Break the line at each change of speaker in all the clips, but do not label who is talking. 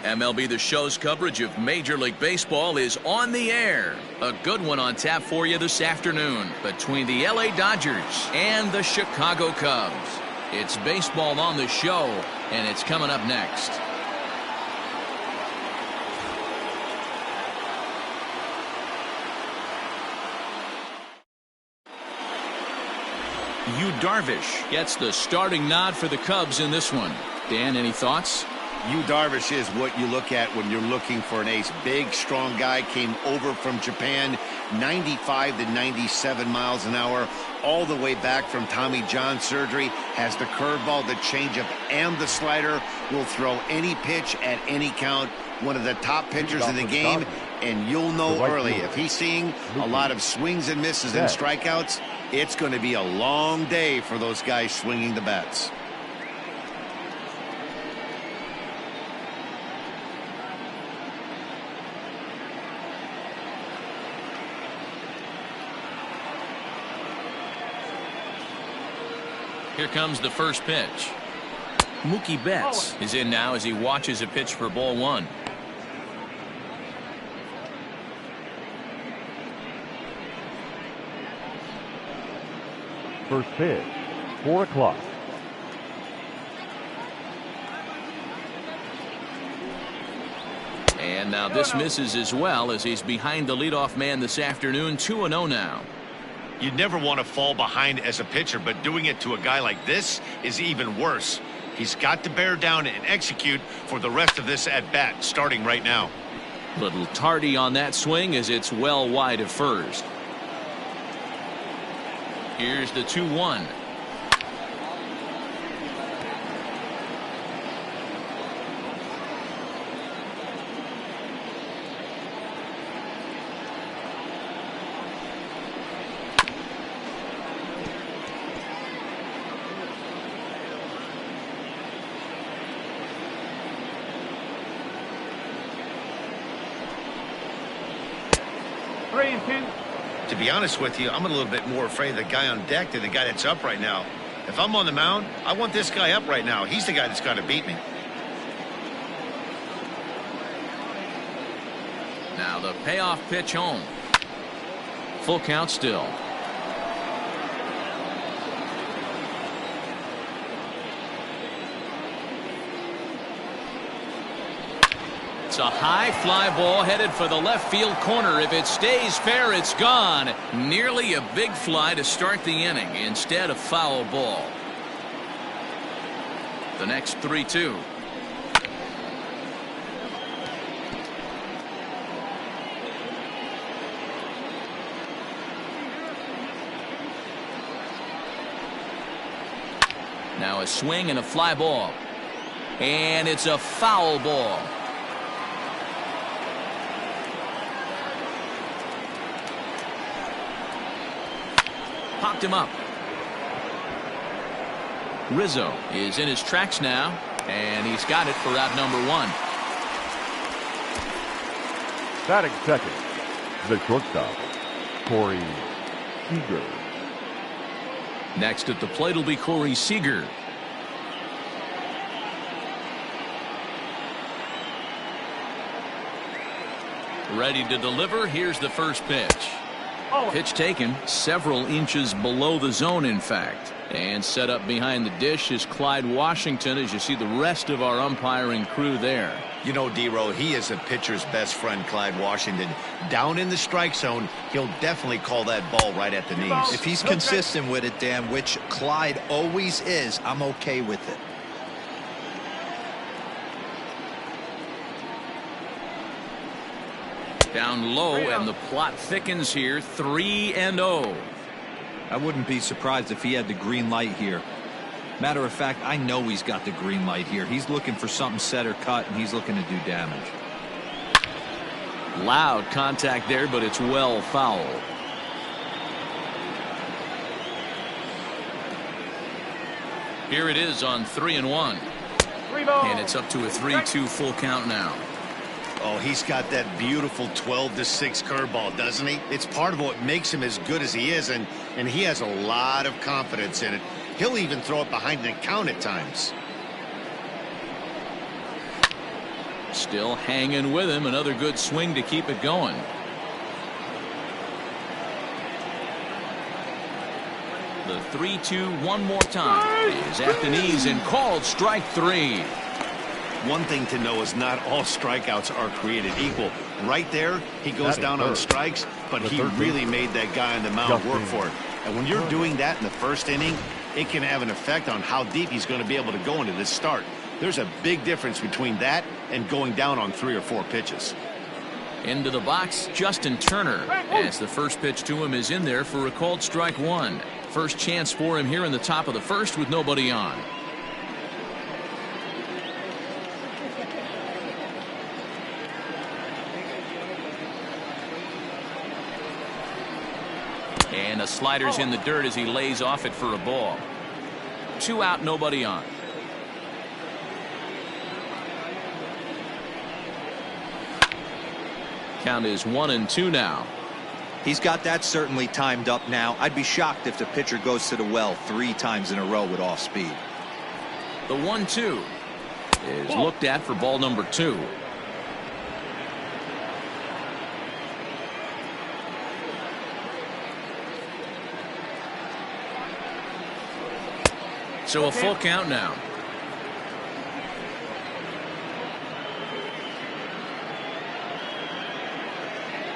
MLB The Show's coverage of Major League Baseball is on the air. A good one on tap for you this afternoon between the LA Dodgers and the Chicago Cubs. It's baseball on the show, and it's coming up next. Yu Darvish gets the starting nod for the Cubs in this one. Dan, any thoughts?
Yu Darvish is what you look at when you're looking for an ace. Big, strong guy, came over from Japan, 95 to 97 miles an hour, all the way back from Tommy John surgery, has the curveball, the changeup, and the slider, will throw any pitch at any count. One of the top pitchers in the game, and you'll know early if he's seeing a lot of swings and misses and strikeouts, it's going to be a long day for those guys swinging the bats.
Here comes the first pitch. Mookie Betts is in now as he watches a pitch for ball one.
First pitch, 4 o'clock.
And now this misses as well as he's behind the leadoff man this afternoon, 2-0 now.
You'd never want to fall behind as a pitcher, but doing it to a guy like this is even worse. He's got to bear down and execute for the rest of this at-bat, starting right now.
Little tardy on that swing as it's well wide of first. Here's the 2-1.
To be honest with you, I'm a little bit more afraid of the guy on deck than the guy that's up right now. If I'm on the mound, I want this guy up right now. He's the guy that's got to beat me.
Now the payoff pitch home. Full count still. It's a high fly ball headed for the left field corner. If it stays fair, it's gone. Nearly a big fly to start the inning instead of foul ball. The next 3-2. Now a swing and a fly ball. And it's a foul ball. Popped him up. Rizzo is in his tracks now, and he's got it for out number one.
Batting second, the shortstop, Corey Seager.
Next at the plate will be Corey Seager. Ready to deliver. Here's the first pitch. Pitch taken several inches below the zone, in fact. And set up behind the dish is Clyde Washington, as you see the rest of our umpiring crew there.
You know, D-Row, he is a pitcher's best friend, Clyde Washington. Down in the strike zone, he'll definitely call that ball right at the knees.
If he's consistent with it, Dan, which Clyde always is, I'm okay with it.
Down low, and the plot thickens here, 3-0.
I wouldn't be surprised if he had the green light here. Matter of fact, I know he's got the green light here. He's looking for something set or cut, and he's looking to do damage.
Loud contact there, but it's well foul. Here it is on 3-1. And it's up to a 3-2 full count now.
Oh, he's got that beautiful 12-6 curveball, doesn't he? It's part of what makes him as good as he is, and he has a lot of confidence in it. He'll even throw it behind the count at times.
Still hanging with him. Another good swing to keep it going. The 3-2 one more time is at the knees and called strike 3.
One thing to know is not all strikeouts are created equal. Right there, he goes down on strikes, but he really made that guy on the mound work for it. And when you're doing that in the first inning, it can have an effect on how deep he's going to be able to go into this start. There's a big difference between that and going down on 3 or 4 pitches.
Into the box, Justin Turner, as the first pitch to him is in there for a called strike 1. First chance for him here in the top of the first with nobody on. And a slider's in the dirt as he lays off it for a ball. 2 out, nobody on. Count is 1-2 now.
He's got that certainly timed up now. I'd be shocked if the pitcher goes to the well 3 times in a row with off speed.
The 1-2 is looked at for ball number 2. So a full count now.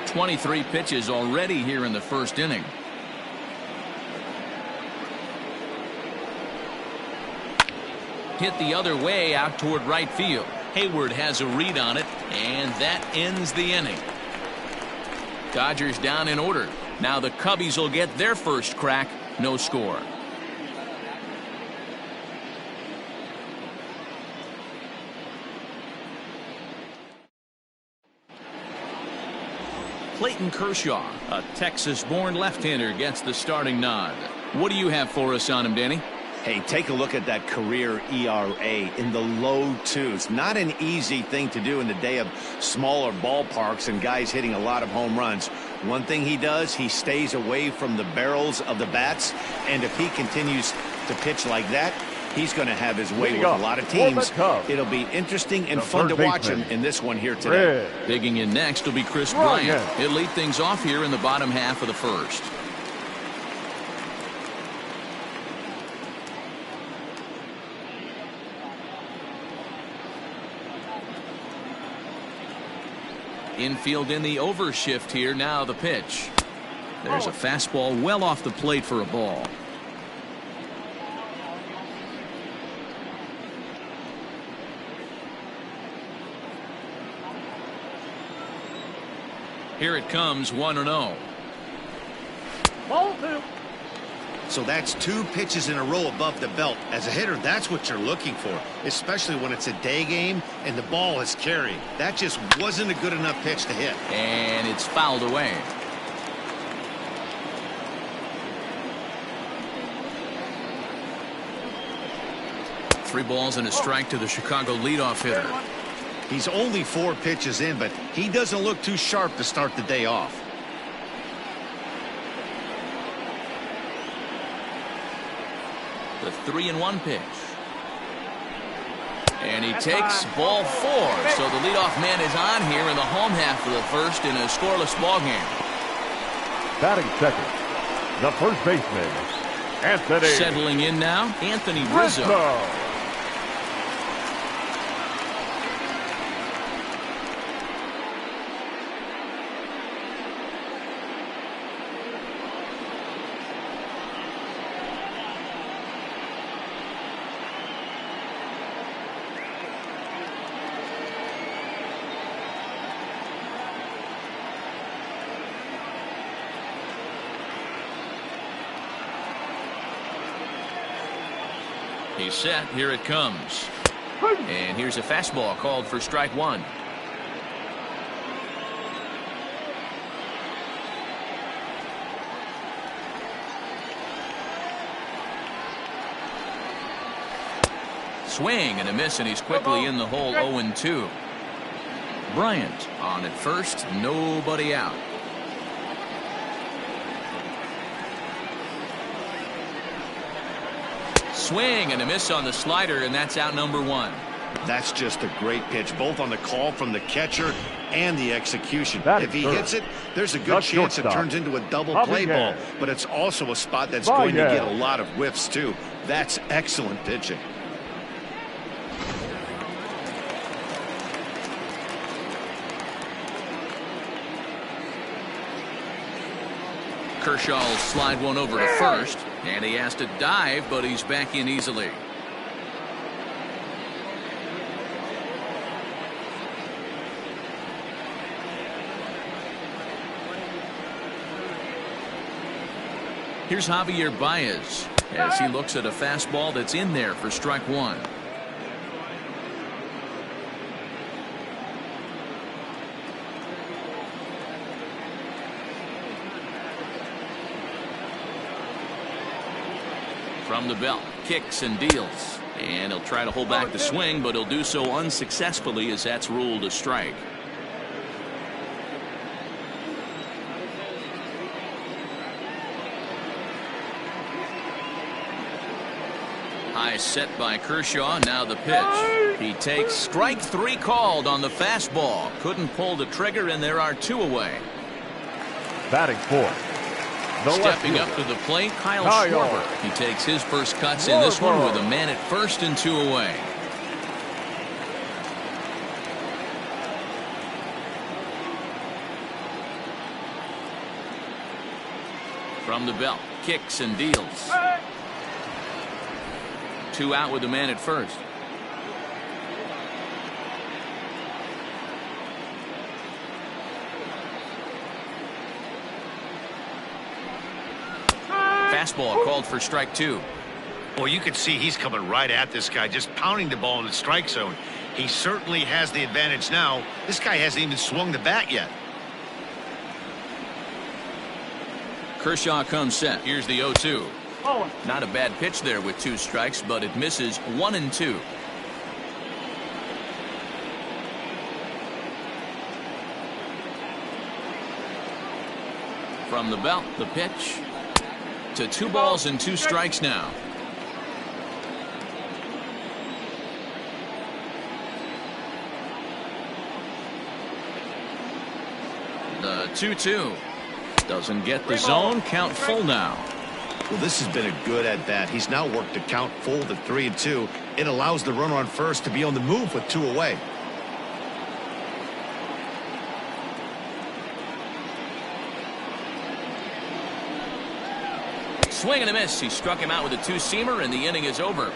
.23 pitches already here in the first inning. Hit the other way out toward right field. Hayward has a read on it, and that ends the inning. Dodgers down in order. Now the Cubbies will get their first crack. No score. Clayton Kershaw, a Texas-born left-hander, gets the starting nod. What do you have for us on him, Danny?
Hey, take a look at that career ERA in the low 2s. Not an easy thing to do in the day of smaller ballparks and guys hitting a lot of home runs. One thing he does, he stays away from the barrels of the bats, and if he continues to pitch like that, he's going to have his way with a lot of teams. It'll be interesting and fun to watch him in this one here today.
Digging in next will be Chris Bryant. He'll lead things off here in the bottom half of the first. Infield in the overshift here. Now the pitch. There's a fastball well off the plate for a ball. Here it comes, 1-0.
Ball 2.
So that's 2 pitches in a row above the belt. As a hitter, that's what you're looking for, especially when it's a day game and the ball is carrying. That just wasn't a good enough pitch to hit.
And it's fouled away. Three balls and a strike to the Chicago leadoff hitter.
He's only 4 pitches in, but he doesn't look too sharp to start the day off.
The 3-1 pitch. And he takes ball 4. So the leadoff man is on here in the home half of the first in a scoreless ball game.
Batting second, the first baseman, Anthony.
Settling in now, Anthony Rizzo. He's set. Here it comes. And here's a fastball called for strike 1. Swing and a miss, and he's quickly in the hole. 0-2. Bryant on at first. Nobody out. Swing and a miss on the slider, and that's out number 1.
That's just a great pitch, both on the call from the catcher and the execution.
That
If he
is
hits it, there's a good
That's
chance it
shortstop.
turns into a double
Up
play ball,
again.
but it's also a spot that's
Ball
going to
again.
get a lot of whiffs, too. That's excellent pitching.
Kershaw will slide one over to first, and he has to dive, but he's back in easily. Here's Javier Baez as he looks at a fastball that's in there for strike one. From the belt, kicks and deals, and he'll try to hold back the swing, but he'll do so unsuccessfully as that's ruled a strike. High set by Kershaw. Now the pitch. He takes strike three called on the fastball. Couldn't pull the trigger, and there are two away.
Batting fourth.
Stepping up to the plate, Kyle Schwarber. He takes his first cuts in this one with a man at first and two away. From the belt, kicks and deals. Two out with the man at first. Fastball called for strike two.
Well, you can see he's coming right at this guy, just pounding the ball in the strike zone. He certainly has the advantage now. This guy hasn't even swung the bat yet.
Kershaw comes set. Here's the 0-2. Not a bad pitch there with two strikes, but it misses 1 and 2. From the belt, the pitch. To 2 balls and 2 strikes now. The 2-2 doesn't get the zone. Count full now.
Well, this has been a good at-bat. He's now worked to count full to 3 and 2. It allows the runner on first to be on the move with 2 away.
Swing and a miss. He struck him out with a two-seamer, and the inning is over.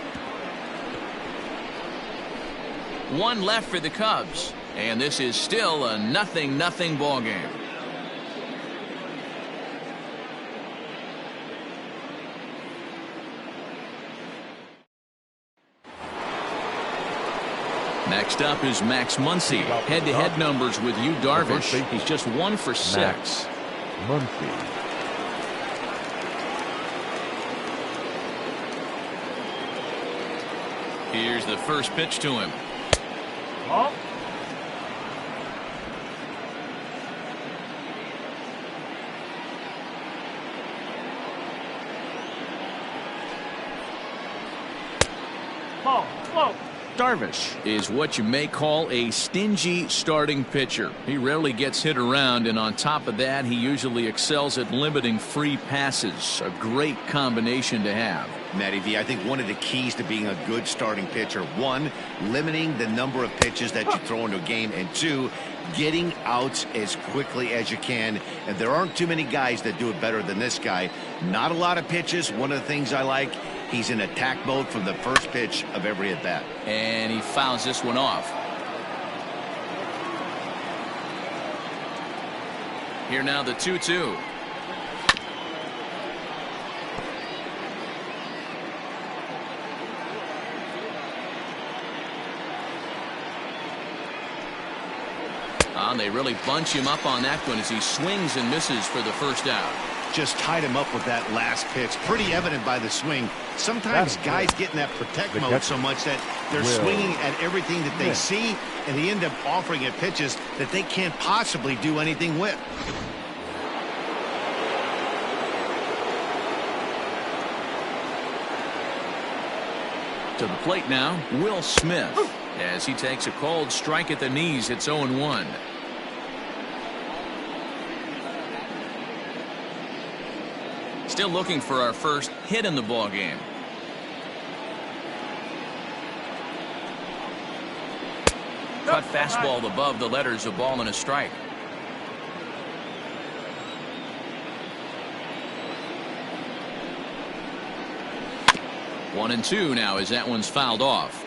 1 left for the Cubs, and this is still a 0-0 ball game. Next up is Max Muncy. Head-to-head numbers with Yu Darvish. He's just 1 for 6.
Muncy.
Here's the first pitch to him. Darvish is what you may call a stingy starting pitcher. He rarely gets hit around, and on top of that, he usually excels at limiting free passes. A great combination to have.
Matty V, I think one of the keys to being a good starting pitcher, 1, limiting the number of pitches that you throw into a game, and 2, getting outs as quickly as you can. And there aren't too many guys that do it better than this guy. Not a lot of pitches. One of the things I like, he's in attack mode from the first pitch of every at-bat.
And he fouls this one off. Here now the 2-2. They really bunch him up on that one as he swings and misses for the first out.
Just tied him up with that last pitch. Pretty evident by the swing. Sometimes guys get in that protect mode so much that they're swinging at everything that they see, and they end up offering at pitches that they can't possibly do anything with.
To the plate now, Will Smith. As he takes a cold strike at the knees, it's 0-1. Still looking for our first hit in the ball game. Cut fastball above the letters, a ball and a strike. One and two now as that one's fouled off.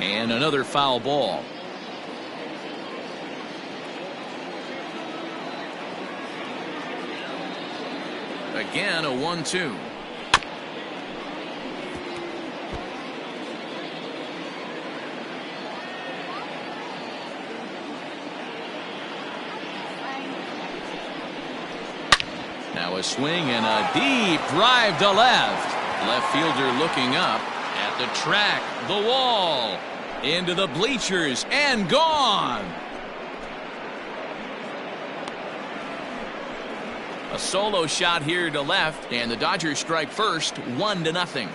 And another foul ball. Again, a 1-2. Now a swing and a deep drive to left. Left fielder looking up at the track, the wall, into the bleachers, and gone. A solo shot here to left, and the Dodgers strike first, 1-0.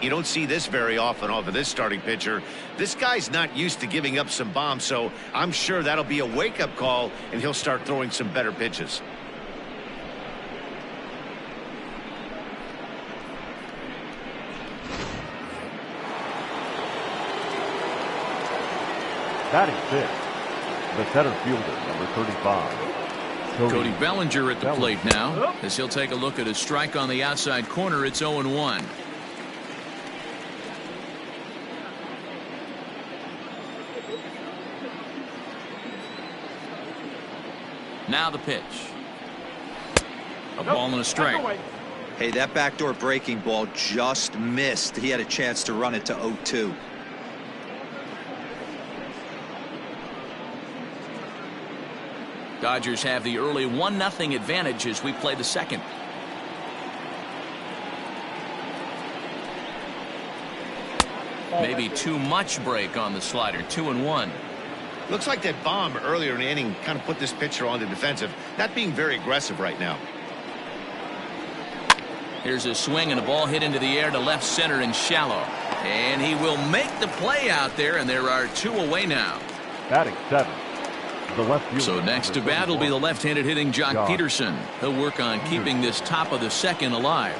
You don't see this very often off of this starting pitcher. This guy's not used to giving up some bombs, so I'm sure that'll be a wake-up call, and he'll start throwing some better pitches.
Batting fifth, the center fielder, number 35.
Cody Bellinger at the plate now, as he'll take a look at a strike on the outside corner. It's 0-1. Now the pitch. A ball and a strike.
Hey, that backdoor breaking ball just missed. He had a chance to run it to 0-2.
Dodgers have the early 1-0 advantage as we play the second. Maybe too much break on the slider. 2-1.
Looks like that bomb earlier in the inning kind of put this pitcher on the defensive, not being very aggressive right now.
Here's a swing and a ball hit into the air to left center and shallow. And he will make the play out there, and there are two away now.
Batting seventh, the left fielder.
So next to bat will be the left-handed hitting Jock Peterson. He'll work on keeping this top of the second alive.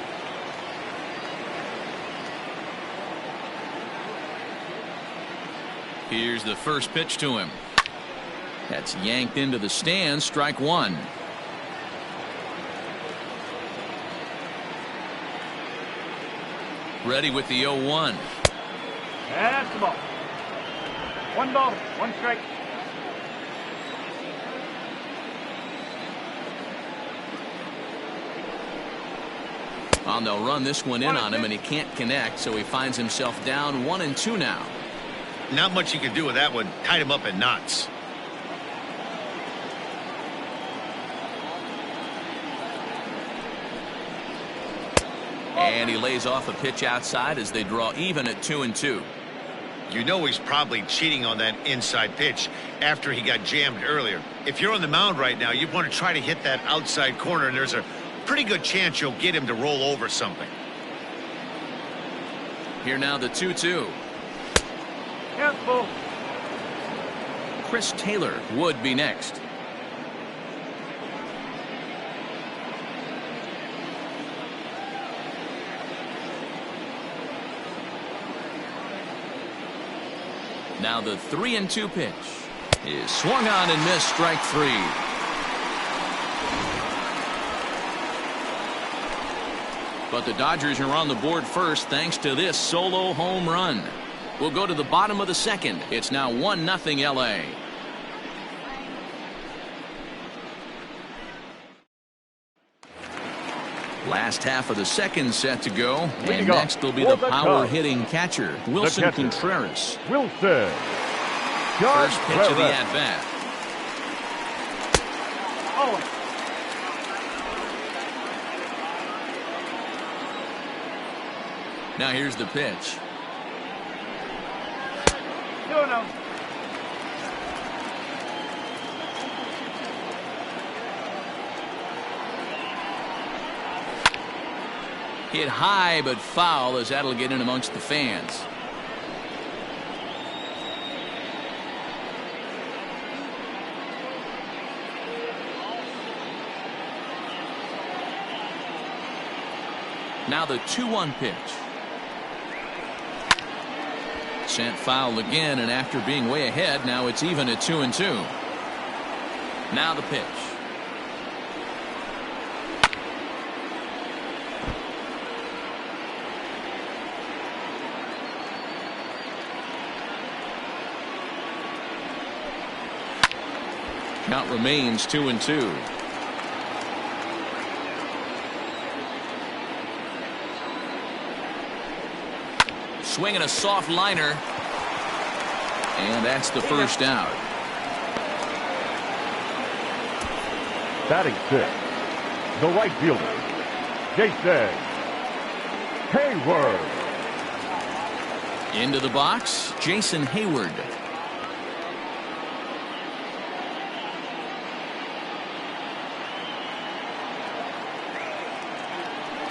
Here's the first pitch to him. That's yanked into the stands. Strike one. Ready with the 0-1.
That's the ball. One ball, one strike.
And they'll run this one in on him, and he can't connect, so he finds himself down 1-2 now.
Not much you can do with that one. Tied him up in knots.
And he lays off a pitch outside as they draw even at 2-2.
You know he's probably cheating on that inside pitch after he got jammed earlier. If you're on the mound right now, you want to try to hit that outside corner, and there's a pretty good chance you'll get him to roll over something.
Here now the 2-2.
Careful.
Chris Taylor would be next. Now the 3-2 pitch is swung on and missed. Strike three. But the Dodgers are on the board first thanks to this solo home run. We'll go to the bottom of the second. It's now 1-0 LA. Last half of the second set to go. And next will be the power hitting catcher, Wilson Contreras.
Wilson.
First pitch of the at-bat. Now here's the pitch.
2-0.
Hit high but foul, as that'll get in amongst the fans. Now the 2-1 pitch. Sent foul again, and after being way ahead, now it's even at 2-2. Now the pitch. Count remains 2-2. Swinging a soft liner. And that's the first out.
Batting sixth, the right fielder, Jason Hayward.
Into the box, Jason Hayward.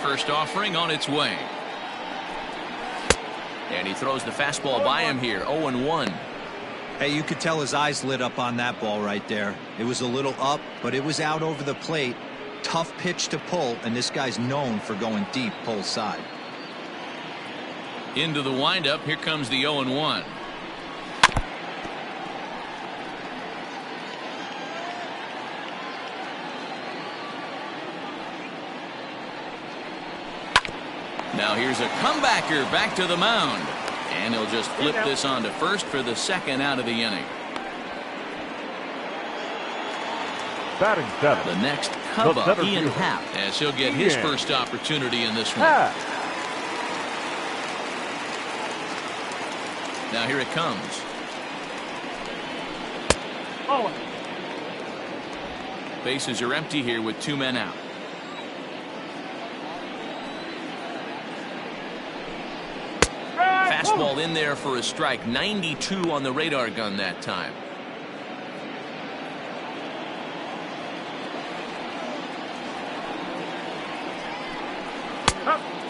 First offering on its way. And he throws the fastball by him here. 0-1.
Hey, you could tell his eyes lit up on that ball right there. It was a little up, but it was out over the plate. Tough pitch to pull, and this guy's known for going deep pull side.
Into the windup. Here comes the 0-1. Now here's a comebacker back to the mound. And he'll just flip this on to first for the second out of the inning.
Batting seventh,
The next Cub
the
up,
center
Ian
fielder,
Happ, as he'll get his
Ian
first opportunity in this one.
Happ.
Now here it comes.
Oh.
Bases are empty here with 2 men out. Fastball in there for a strike. 92 on the radar gun that time.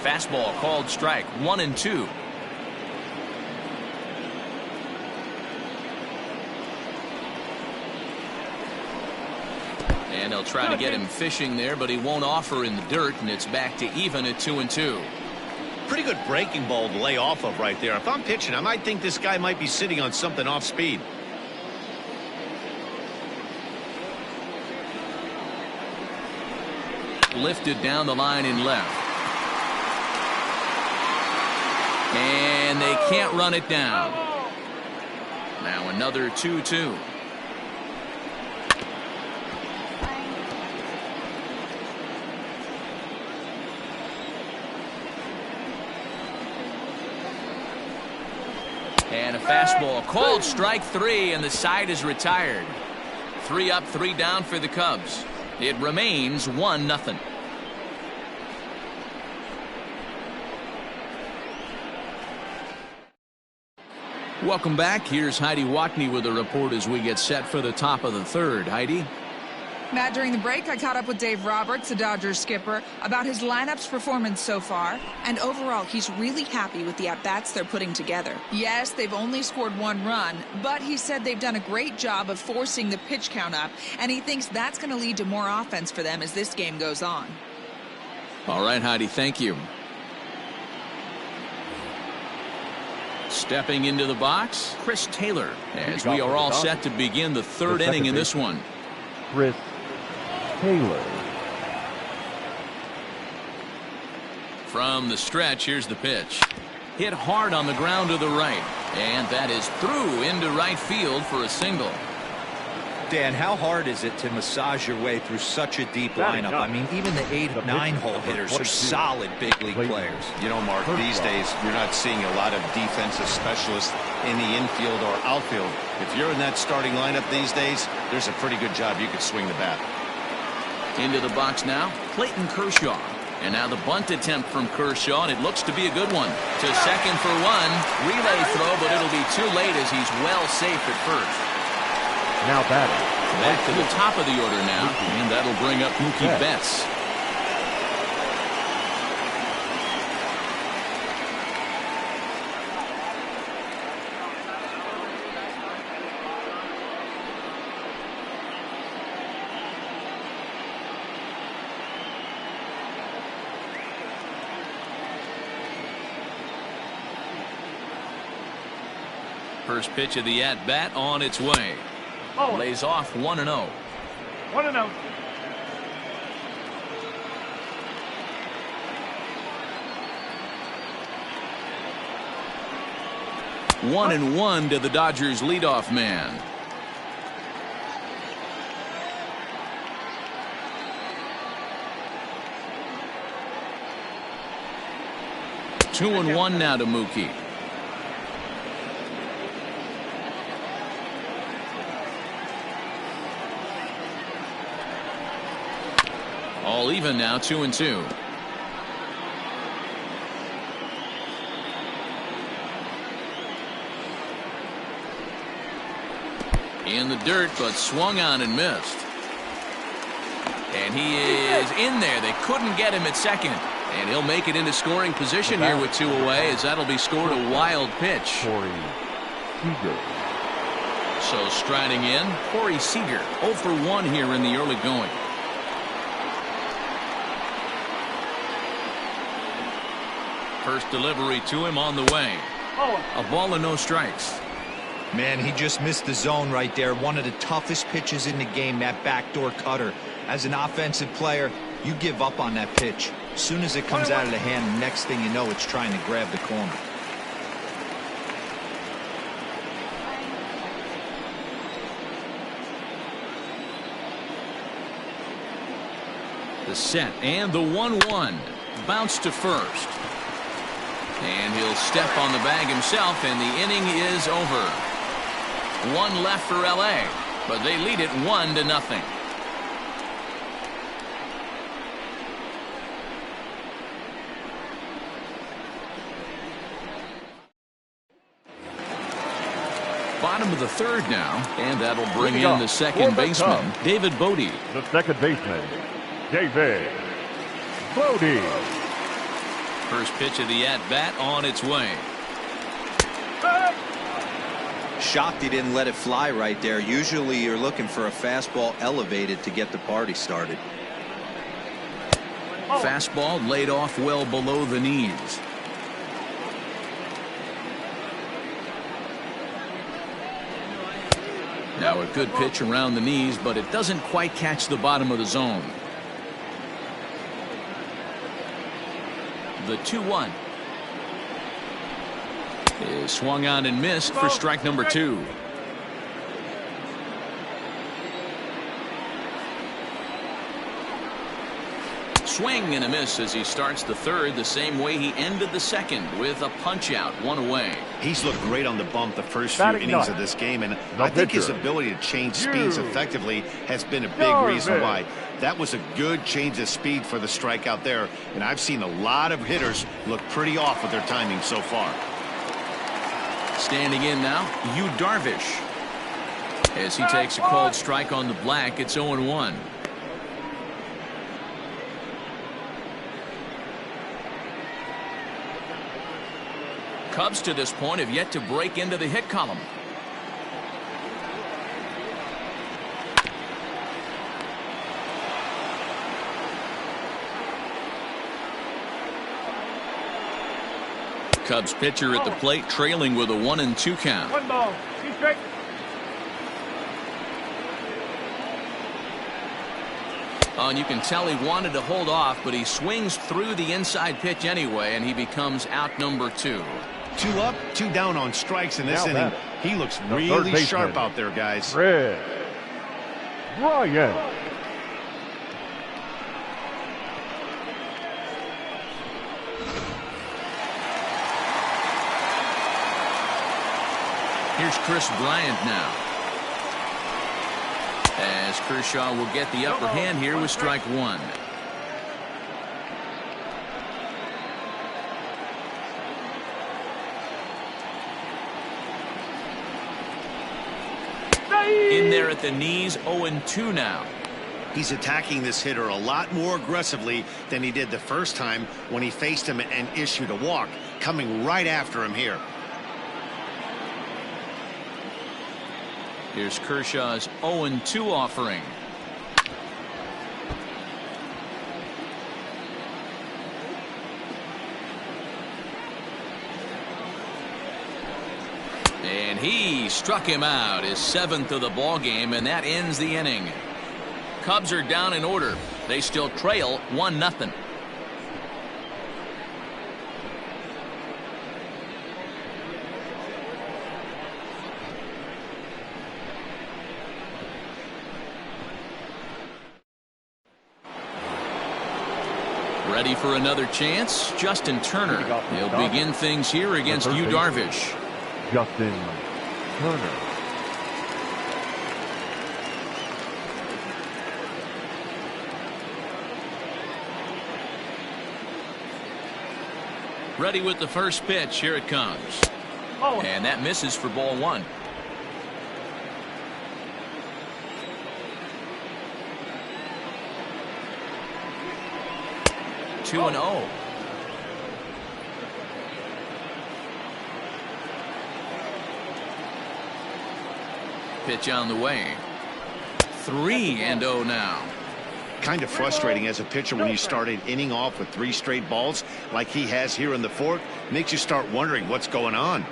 Fastball called strike. 1-2. And they'll try to get him fishing there, but he won't offer in the dirt, and it's back to even at 2-2.
Pretty good breaking ball to lay off of right there. If I'm pitching, I might think this guy might be sitting on something off speed.
Lifted down the line in left. And they can't run it down. Now another 2-2. And a fastball called strike 3, and the side is retired. 3 up, 3 down for the Cubs. It remains 1-0. Welcome back. Here's Heidi Watney with a report as we get set for the top of the third. Heidi?
Matt, during the break, I caught up with Dave Roberts, the Dodgers skipper, about his lineup's performance so far. And overall, he's really happy with the at-bats they're putting together. Yes, they've only scored 1 run, but he said they've done a great job of forcing the pitch count up, and he thinks that's going to lead to more offense for them as this game goes on.
All right, Heidi, thank you. Stepping into the box, Chris Taylor, as we are all set to begin the third inning in this one.
Chris Taylor.
From the stretch, here's the pitch. Hit hard on the ground to the right, and that is through into right field for a single.
Dan, how hard is it to massage your way through such a deep lineup? I mean, even the 8 9-hole hitters are solid big league players.
You know, Mark, these days you're not seeing a lot of defensive specialists in the infield or outfield. If you're in that starting lineup these days, there's a pretty good job you could swing the bat.
Into the box now, Clayton Kershaw. And now the bunt attempt from Kershaw, and it looks to be a good one. To second for one. Relay throw, but it'll be too late as he's well safe at first.
Now batting.
Back to the top of the order now, and that'll bring up Mookie Betts. First pitch of the at-bat on its way. Lays off 1-0.
1-0.
One and one to the Dodgers leadoff man. Two and one now to Mookie. All even now, 2-2. In the dirt, but swung on and missed. And he is in there. They couldn't get him at second. And he'll make it into scoring position here with 2 away, as that'll be scored a wild pitch.
Corey Seager.
So striding in, Corey Seager, 0 for 1 here in the early going. First delivery to him on the way. A ball and no strikes.
Man, he just missed the zone right there. One of the toughest pitches in the game, that backdoor cutter. As an offensive player, you give up on that pitch. As soon as it comes out of the hand, the next thing you know, it's trying to grab the corner.
The set and the 1-1. Bounce to first. And he'll step on the bag himself, and the inning is over. One left for LA, but they lead it 1-0. Bottom of the third now, and that'll bring in the second baseman, David Bodie.
The second baseman, David Bodie.
First pitch of the at-bat on its way.
Shocked he didn't let it fly right there. Usually you're looking for a fastball elevated to get the party started.
Fastball laid off well below the knees. Now a good pitch around the knees, but it doesn't quite catch the bottom of the zone. The 2-1 is swung on and missed for strike number 2. Swing and a miss as he starts the third the same way he ended the second, with a punch out, 1 away.
He's looked great on the bump the first few innings of this game, and I think his ability to change speeds effectively has been a big reason why. That was a good change of speed for the strikeout there, and I've seen a lot of hitters look pretty off with their timing so far.
Standing in now, Yu Darvish. As he takes a called strike on the black, it's 0-1. Cubs to this point have yet to break into the hit column. Cubs pitcher at the plate, trailing with a 1-2 count.
1 ball. He's straight.
And you can tell he wanted to hold off, but he swings through the inside pitch anyway, and he becomes out number 2.
2 up, 2 down on strikes in this inning. He looks really sharp out there, guys.
Red Bryant.
Here's Chris Bryant now. As Kershaw will get the upper hand here with strike 1. there at the knees, 0-2 now.
He's attacking this hitter a lot more aggressively than he did the first time when he faced him and issued a walk, coming right after him here.
Here's Kershaw's 0-2 offering. And he struck him out, his 7th of the ball game, and that ends the inning. Cubs are down in order. They still trail 1-0. Ready for another chance? Justin Turner. He'll begin things here against Yu Darvish.
Justin Turner.
Ready with the first pitch. Here it comes. And that misses for ball 1. Two and 0. Pitch on the way. 3-0 now.
Kind of frustrating as a pitcher when you start an inning off with 3 straight balls like he has here in the 4th. Makes you start wondering what's going on.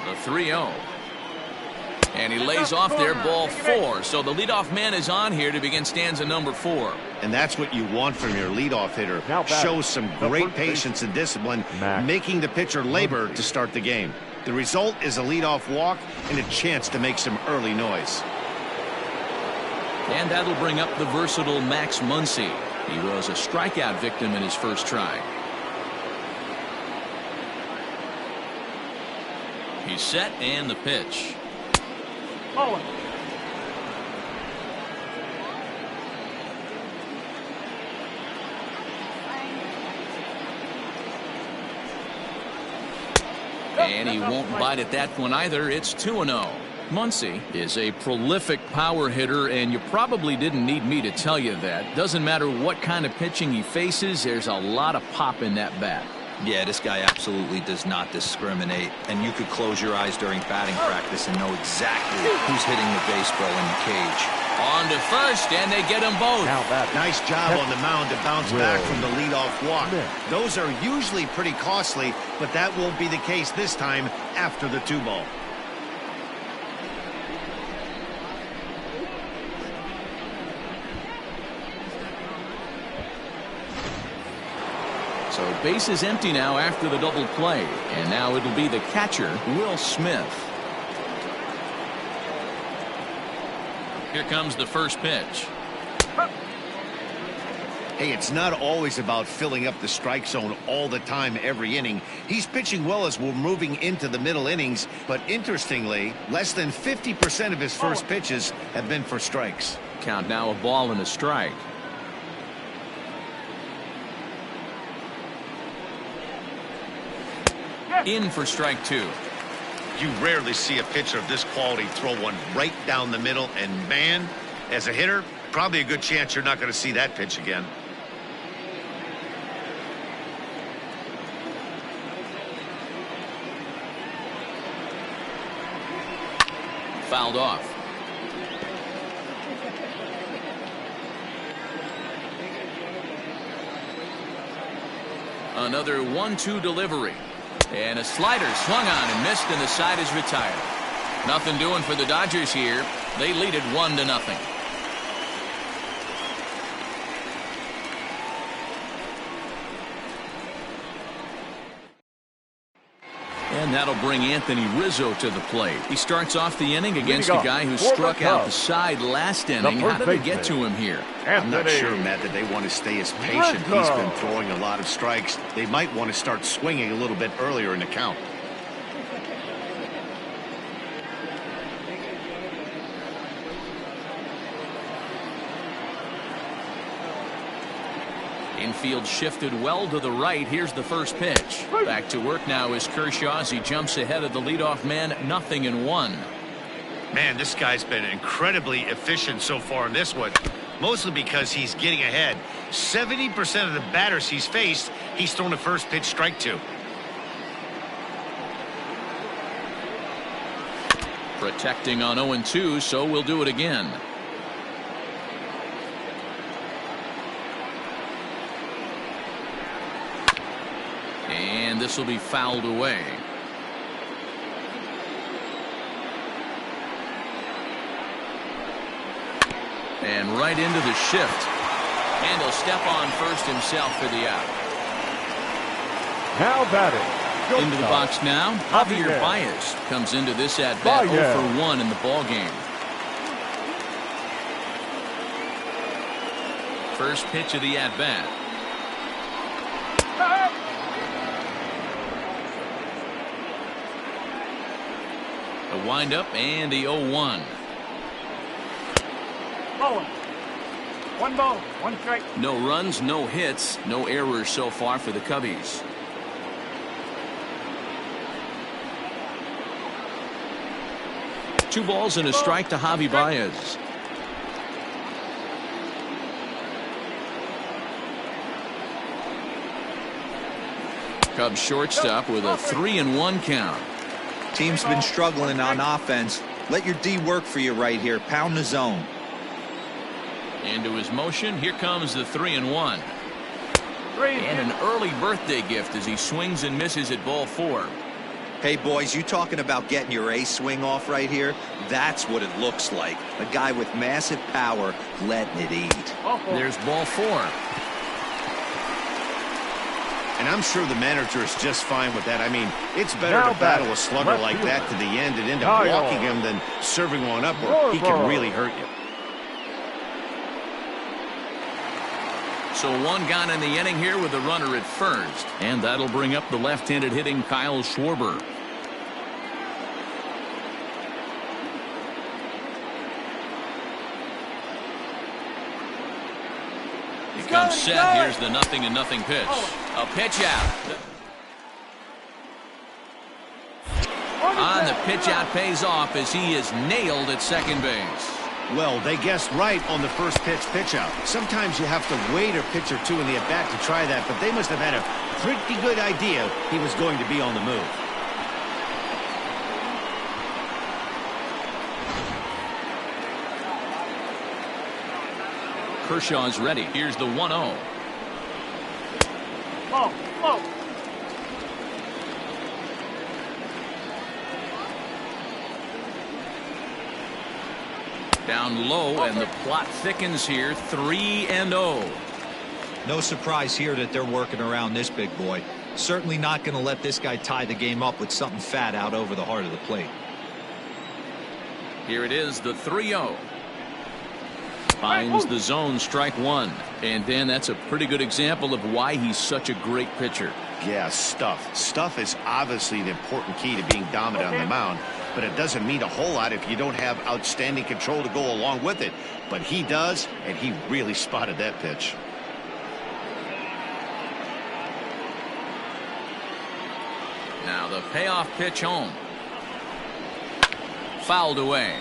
The 3-0. And he lays off there, ball 4. So the leadoff man is on here to begin stanza number 4.
And that's what you want from your leadoff hitter. Shows some great patience and discipline, making the pitcher labor to start the game. The result is a leadoff walk and a chance to make some early noise.
And that'll bring up the versatile Max Muncy. He was a strikeout victim in his first try. He's set, and the pitch. And he won't bite at that one either. It's 2-0. Muncy is a prolific power hitter, and you probably didn't need me to tell you that. Doesn't matter what kind of pitching he faces, there's a lot of pop in that bat.
Yeah, this guy absolutely does not discriminate, and you could close your eyes during batting practice and know exactly who's hitting the baseball in the cage.
On to first, and they get them both.
Nice job on the mound to bounce back from the leadoff walk. Those are usually pretty costly, but that won't be the case this time after the 2-ball.
So base is empty now after the double play, and now it'll be the catcher, Will Smith. Here comes the first pitch.
Hey, it's not always about filling up the strike zone all the time every inning. He's pitching well as we're moving into the middle innings, but interestingly, less than 50% of his first pitches have been for strikes.
Count now a ball and a strike. In for strike 2.
You rarely see a pitcher of this quality throw one right down the middle, and man, as a hitter, probably a good chance you're not going to see that pitch again.
Fouled off. Another 1-2 delivery. And a slider swung on and missed, and the side is retired. Nothing doing for the Dodgers here. They lead it 1-0. And that'll bring Anthony Rizzo to the plate. He starts off the inning against a guy who struck out the side last inning. How did it get to him here?
I'm not sure, Matt, that they want to stay as patient. He's been throwing a lot of strikes. They might want to start swinging a little bit earlier in the count.
Infield shifted well to the right. Here's the first pitch. Back to work now is Kershaw as he jumps ahead of the leadoff man, 0-1.
Man, this guy's been incredibly efficient so far in this one, mostly because he's getting ahead. 70% of the batters he's faced, he's thrown the first pitch strike to.
Protecting on 0-2, so we'll do it again. And this will be fouled away. And right into the shift. And he'll step on first himself for the out.
Now batting.
Into the box now, Javier Baez comes into this at-bat 0-for-1 in the ball game. First pitch of the at-bat. A windup and the 0-1.
Ball. 1 ball, 1 strike.
No runs, no hits, no errors so far for the Cubbies. Two balls and a strike to Javi Baez. Cubs shortstop with a 3-1 count.
Team's been struggling on offense. Let your D work for you right here. Pound the zone.
Into his motion. Here comes the 3-1. And an early birthday gift as he swings and misses at ball 4.
Hey, boys, you talking about getting your A swing off right here? That's what it looks like. A guy with massive power letting it eat.
There's ball 4.
And I'm sure the manager is just fine with that. I mean, it's better to battle a slugger like that to the end and end up walking him than serving one up where he can really hurt you.
So one gone in the inning here with a runner at first. And that'll bring up the left-handed hitting Kyle Schwarber. He comes set. Here's the 0-0 pitch. A pitch out. On the pitch out pays off as he is nailed at second base.
Well, they guessed right on the first pitch out. Sometimes you have to wait a pitch or two in the at-bat to try that, but they must have had a pretty good idea he was going to be on the move.
Kershaw's ready. Here's the 1-0. Down low, and the plot thickens here. 3-0.
No surprise here that they're working around this big boy. Certainly not going to let this guy tie the game up with something fat out over the heart of the plate.
Here it is, the 3-0. Finds the zone, strike 1. And Dan, that's a pretty good example of why he's such a great pitcher.
Yeah, stuff. Stuff is obviously the important key to being dominant on the mound, but it doesn't mean a whole lot if you don't have outstanding control to go along with it. But he does, and he really spotted that pitch.
Now the payoff pitch home. Fouled away.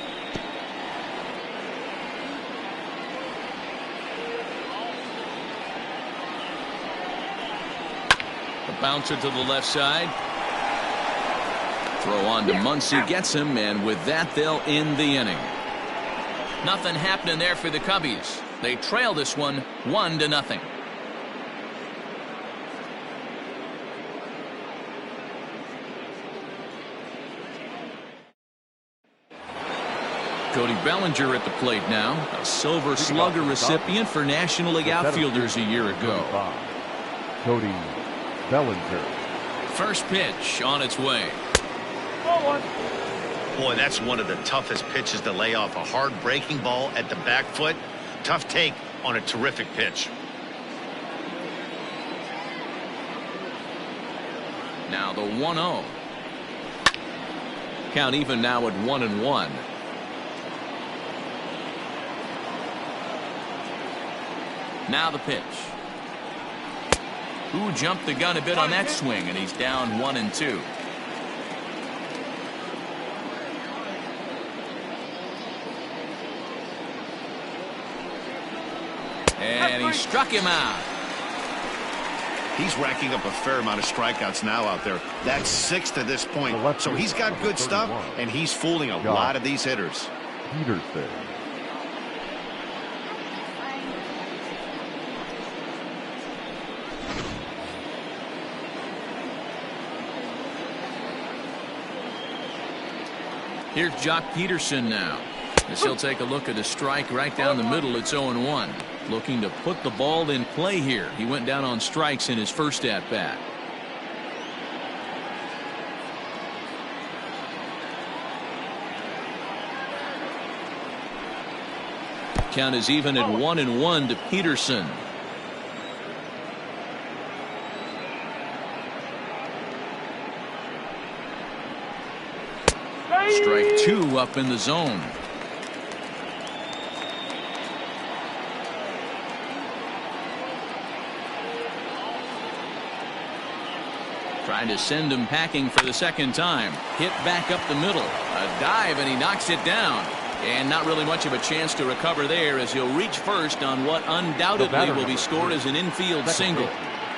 The bouncer to the left side. Throw on to Muncy, gets him, and with that they'll end the inning. Nothing happening there for the Cubbies. They trail this one 1-0. Cody Bellinger at the plate now, a Silver Slugger recipient for National League outfielders a year ago.
Cody Bellinger.
First pitch on its way.
Boy, that's one of the toughest pitches to lay off. A hard breaking ball at the back foot. Tough take on a terrific pitch.
Now the 1-0. Count even now at 1-1. Now the pitch. Who jumped the gun a bit on that swing, and he's down 1-2. And he struck him out.
He's racking up a fair amount of strikeouts now out there. That's 6 to this point. So he's got good stuff, and he's fooling a lot of these hitters.
Peterson.
Here's Jock Peterson now. As he'll take a look at a strike right down the middle. It's 0-1. Looking to put the ball in play here. He went down on strikes in his first at-bat. Count is even at 1-1 to Peterson. Strike 2 up in the zone. Trying to send him packing for the second time. Hit back up the middle. A dive, and he knocks it down. And not really much of a chance to recover there, as he'll reach first on what undoubtedly will be scored as an infield single.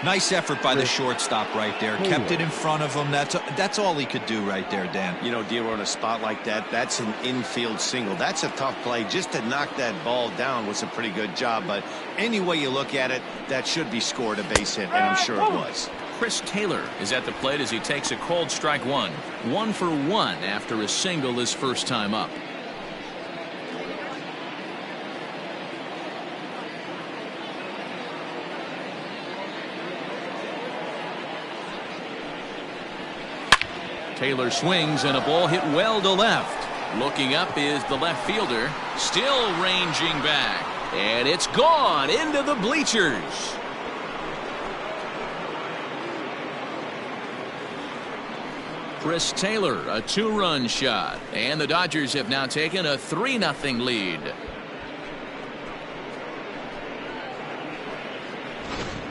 Nice effort by the shortstop right there. Kept it in front of him. That's all he could do right there, Dan.
You know, D'Lo, on a spot like that, that's an infield single. That's a tough play. Just to knock that ball down was a pretty good job. But any way you look at it, that should be scored a base hit, and I'm sure it was.
Chris Taylor is at the plate as he takes a called strike one. 1 for 1 after a single his first time up. Taylor swings, and a ball hit well to left. Looking up is the left fielder, still ranging back, and it's gone into the bleachers. Chris Taylor, a 2-run shot, and the Dodgers have now taken a 3-0 lead.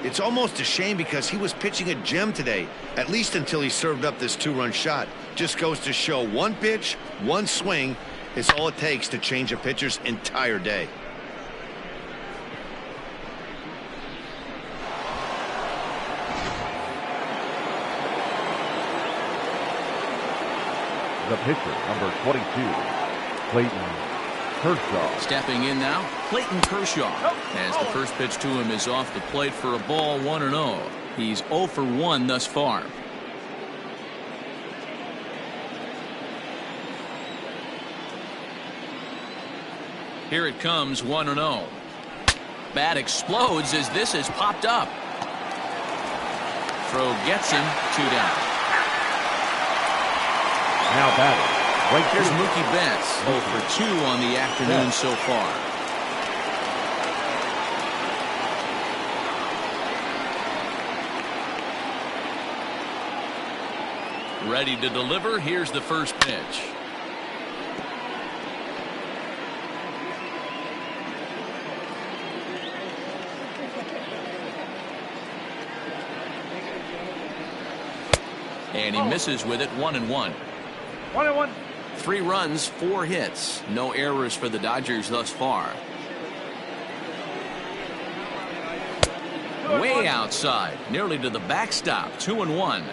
It's almost a shame because he was pitching a gem today, at least until he served up this 2-run shot. Just goes to show one pitch, one swing is all it takes to change a pitcher's entire day.
The pitcher, number 22, Clayton Kershaw.
Stepping in now, Clayton Kershaw, as the first pitch to him is off the plate for a ball, 1-0. He's 0 for 1 thus far. Here it comes, 1-0. Bat explodes as this has popped up. Throw gets him, 2 down.
Now batting. Right
Here's Mookie Betts, 0 for 2 on the afternoon so far. Ready to deliver. Here's the first pitch. And he misses with it, 1-1.
1-1.
3 runs, 4 hits. No errors for the Dodgers thus far. Way outside, nearly to the backstop, 2-1.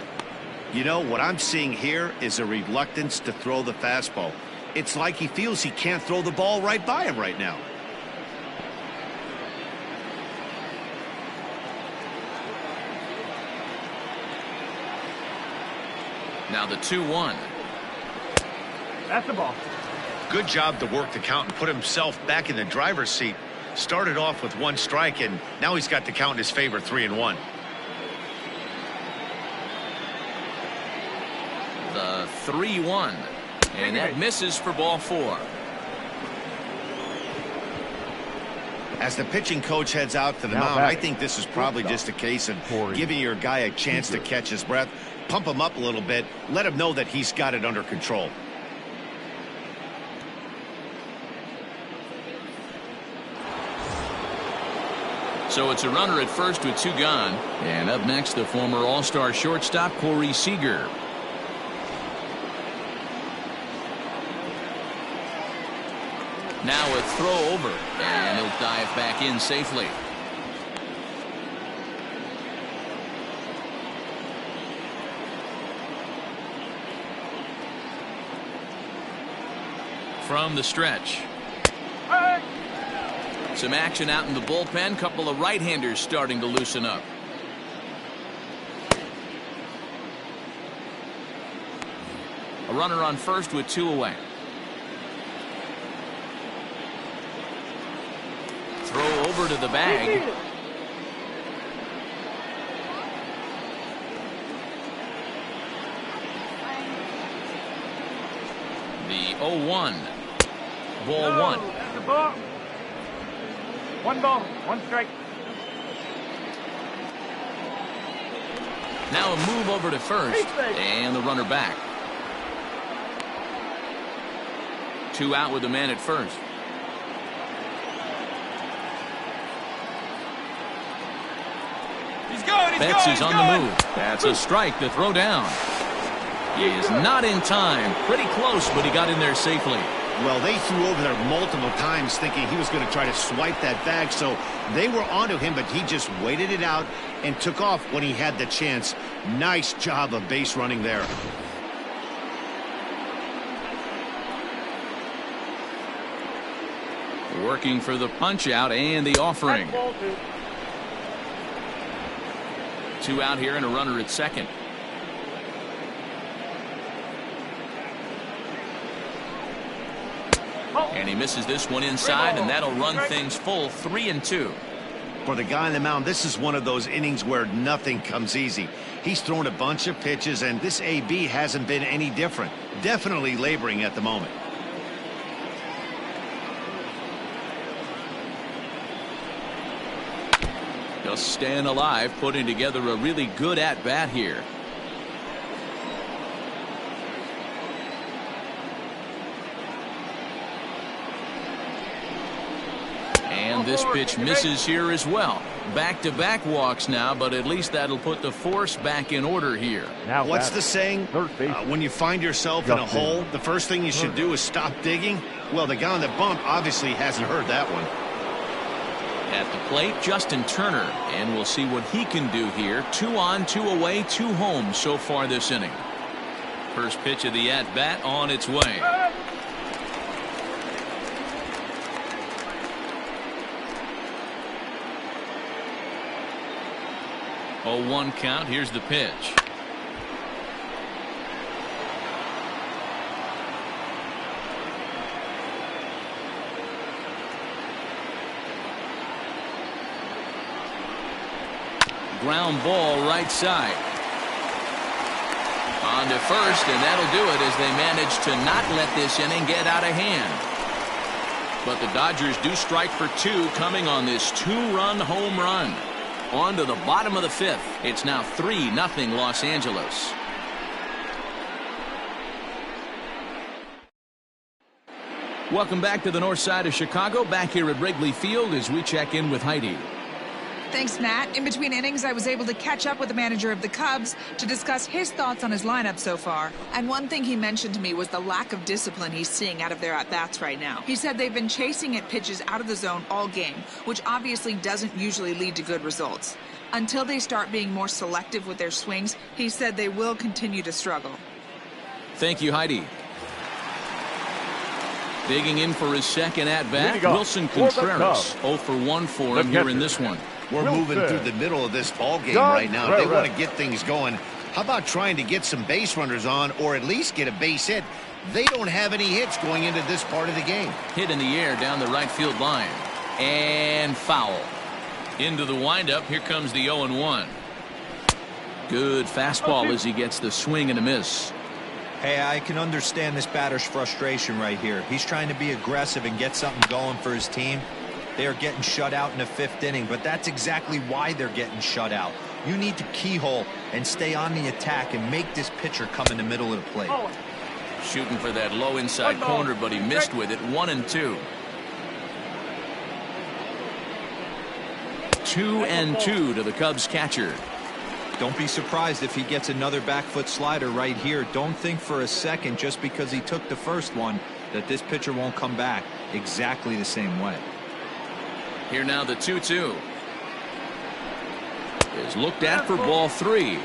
You know, what I'm seeing here is a reluctance to throw the fastball. It's like he feels he can't throw the ball right by him right now.
Now the 2-1.
That's the ball.
Good job to work the count and put himself back in the driver's seat. Started off with 1 strike, and now he's got the count in his favor, 3-1.
The 3-1. And that misses for ball 4.
As the pitching coach heads out to the mound, I think this is probably just a case of giving your guy a chance to catch his breath, pump him up a little bit, let him know that he's got it under control.
So it's a runner at first with 2 gone. And up next, the former All-Star shortstop, Corey Seager. Now a throw over, and he'll dive back in safely. From the stretch. Some action out in the bullpen. Couple of right-handers starting to loosen up. A runner on first with 2 away. Throw over to the bag. The 0-1. Ball 1.
The ball. 1 ball, 1 strike.
Now a move over to first, and the runner back. 2 out with the man at first. Betts is on the move. That's a strike to throw down. He is not in time. Pretty close, but he got in there safely.
Well, they threw over there multiple times thinking he was going to try to swipe that bag, so they were onto him, but he just waited it out and took off when he had the chance. Nice job of base running there.
Working for the punch out and the offering. 2 out here and a runner at second. And he misses this one inside, and that'll run things full 3-2.
For the guy on the mound, this is one of those innings where nothing comes easy. He's thrown a bunch of pitches, and this AB hasn't been any different. Definitely laboring at the moment.
Just staying alive, putting together a really good at-bat here. And this pitch misses here as well. Back-to-back walks now, but at least that'll put the force back in order here.
Now
what's the saying? When you find yourself in a hole, the first thing you should do is stop digging. Well, the guy on the bump obviously hasn't heard that one.
At the plate, Justin Turner, and we'll see what he can do here. 2 on, 2 away, 2 home so far this inning. First pitch of the at-bat on its way. Oh, 1 count. Here's the pitch. Ground ball right side. On to first, and that'll do it as they manage to not let this inning get out of hand. But the Dodgers do strike for 2 coming on this 2-run home run. On to the bottom of the 5th. It's now 3-0 Los Angeles. Welcome back to the north side of Chicago. Back here at Wrigley Field as we check in with Heidi.
Thanks, Matt. In between innings, I was able to catch up with the manager of the Cubs to discuss his thoughts on his lineup so far. And one thing he mentioned to me was the lack of discipline he's seeing out of their at-bats right now. He said they've been chasing at pitches out of the zone all game, which obviously doesn't usually lead to good results. Until they start being more selective with their swings, he said they will continue to struggle.
Thank you, Heidi. Digging in for his second at-bat, Wilson Contreras. 0 for 1 for him here in this one.
We're moving through the middle of this ball game right now. They want to get things going. How about trying to get some base runners on, or at least get a base hit? They don't have any hits going into this part of the game.
Hit in the air down the right field line. And foul. Into the windup. Here comes the 0-1. Good fastball as he gets the swing and a miss.
Hey, I can understand this batter's frustration right here. He's trying to be aggressive and get something going for his team. They are getting shut out in the 5th inning, but that's exactly why they're getting shut out. You need to keyhole and stay on the attack and make this pitcher come in the middle of the plate.
Shooting for that low inside corner, but he missed with it. 1-2. 2-2 to the Cubs catcher.
Don't be surprised if he gets another back foot slider right here. Don't think for a second, just because he took the first one, that this pitcher won't come back exactly the same way.
Here now the 2-2 is looked at for ball 3.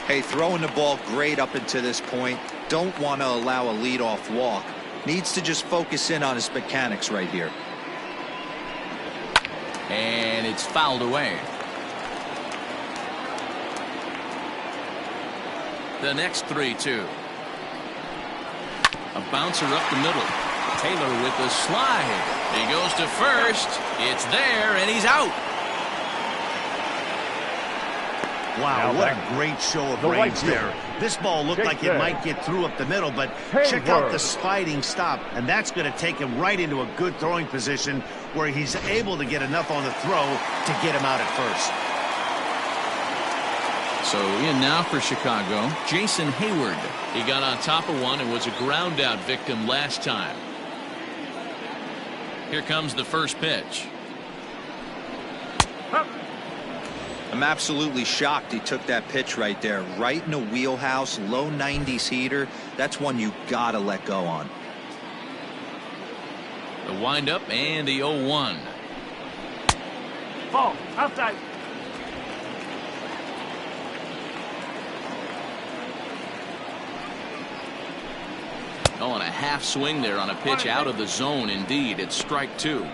Hey, throwing the ball great up until this point. Don't want to allow a leadoff walk. Needs to just focus in on his mechanics right here.
And it's fouled away. The next 3-2. A bouncer up the middle. Taylor with the slide. He goes to first. It's there, and he's out.
Wow, what a great show of range there. This ball looked like it might get through up the middle, but check out the sliding stop, and that's going to take him right into a good throwing position where he's able to get enough on the throw to get him out at first.
So in now for Chicago, Jason Hayward. He got on top of one and was a ground out victim last time. Here comes the first pitch.
I'm absolutely shocked he took that pitch right there. Right in the wheelhouse, low 90s heater. That's one you gotta let go on.
The windup and the 0-1.
Ball, outside.
Oh, and a half swing there on a pitch out of the zone. Indeed, it's strike 2.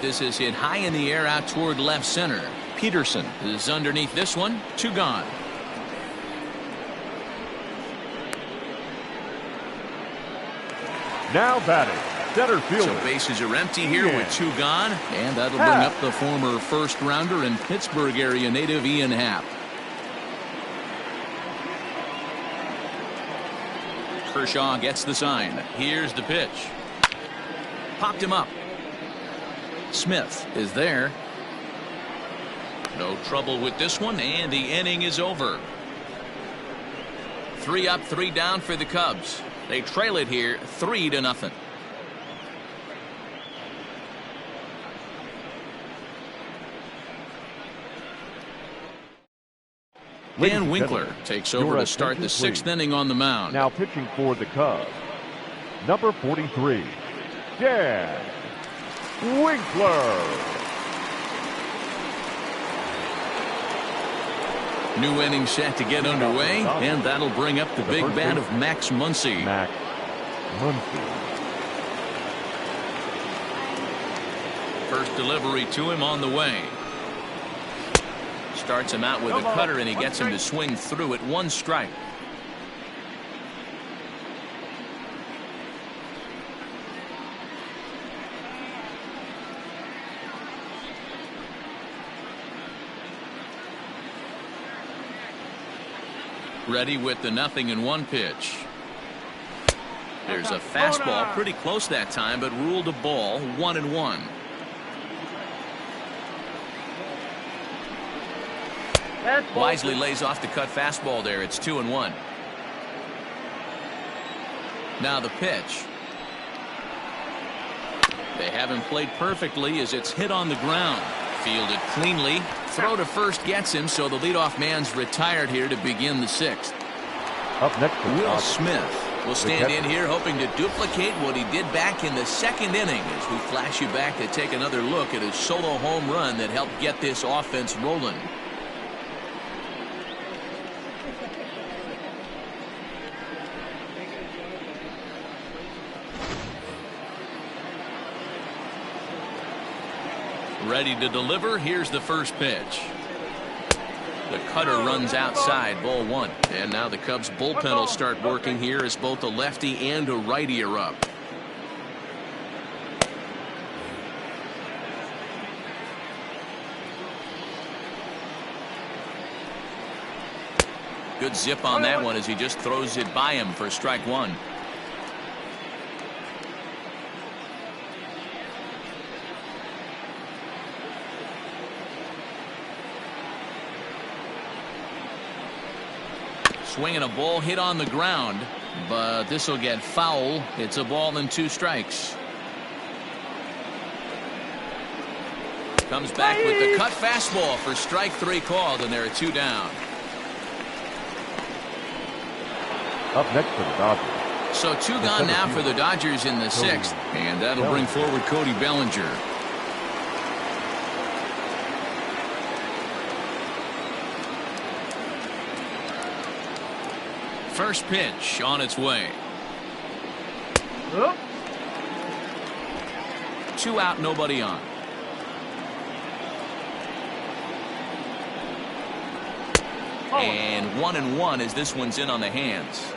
This is hit high in the air out toward left center. Peterson is underneath this one. 2 gone.
Now batting, center fielder.
So bases are empty here with 2 gone, and that'll bring up the former first rounder and Pittsburgh area native Ian Happ. Kershaw gets the sign. Here's the pitch. Popped him up. Smith is there. No trouble with this one, and the inning is over. 3 up, 3 down for the Cubs. They trail it here 3-0. Dan Winkler takes over to start the 6th inning on the mound.
Now pitching for the Cubs, number 43, Dan Winkler.
New inning set to get underway, and that'll bring up the big bat of Max Muncy.
Max Muncy.
First delivery to him on the way. Starts him out with a cutter, and he gets him to swing through it. 1 strike. Ready with the 0-1 pitch. There's a fastball pretty close that time, but ruled a ball. 1-1. Wisely lays off the cut fastball there. It's 2-1. Now the pitch. They haven't played perfectly as it's hit on the ground. Fielded cleanly. Throw to first gets him, so the leadoff man's retired here to begin the 6th.
Up next,
Will Smith will stand in here hoping to duplicate what he did back in the 2nd inning as we flash you back to take another look at his solo home run that helped get this offense rolling. Ready to deliver. Here's the first pitch. The cutter runs outside. Ball 1. And now the Cubs bullpen will start working here as both a lefty and a righty are up. Good zip on that one as he just throws it by him for strike 1. Swinging a ball hit on the ground, but this will get foul. It's a ball and 2 strikes. Comes back with the cut fastball for strike 3 called, and there are 2 down.
Up next for the Dodgers.
So 2 gone now for the Dodgers in the 6th, and that'll bring forward Cody Bellinger. First pitch on its way. 2 out, nobody on. And 1-1 as this one's in on the hands.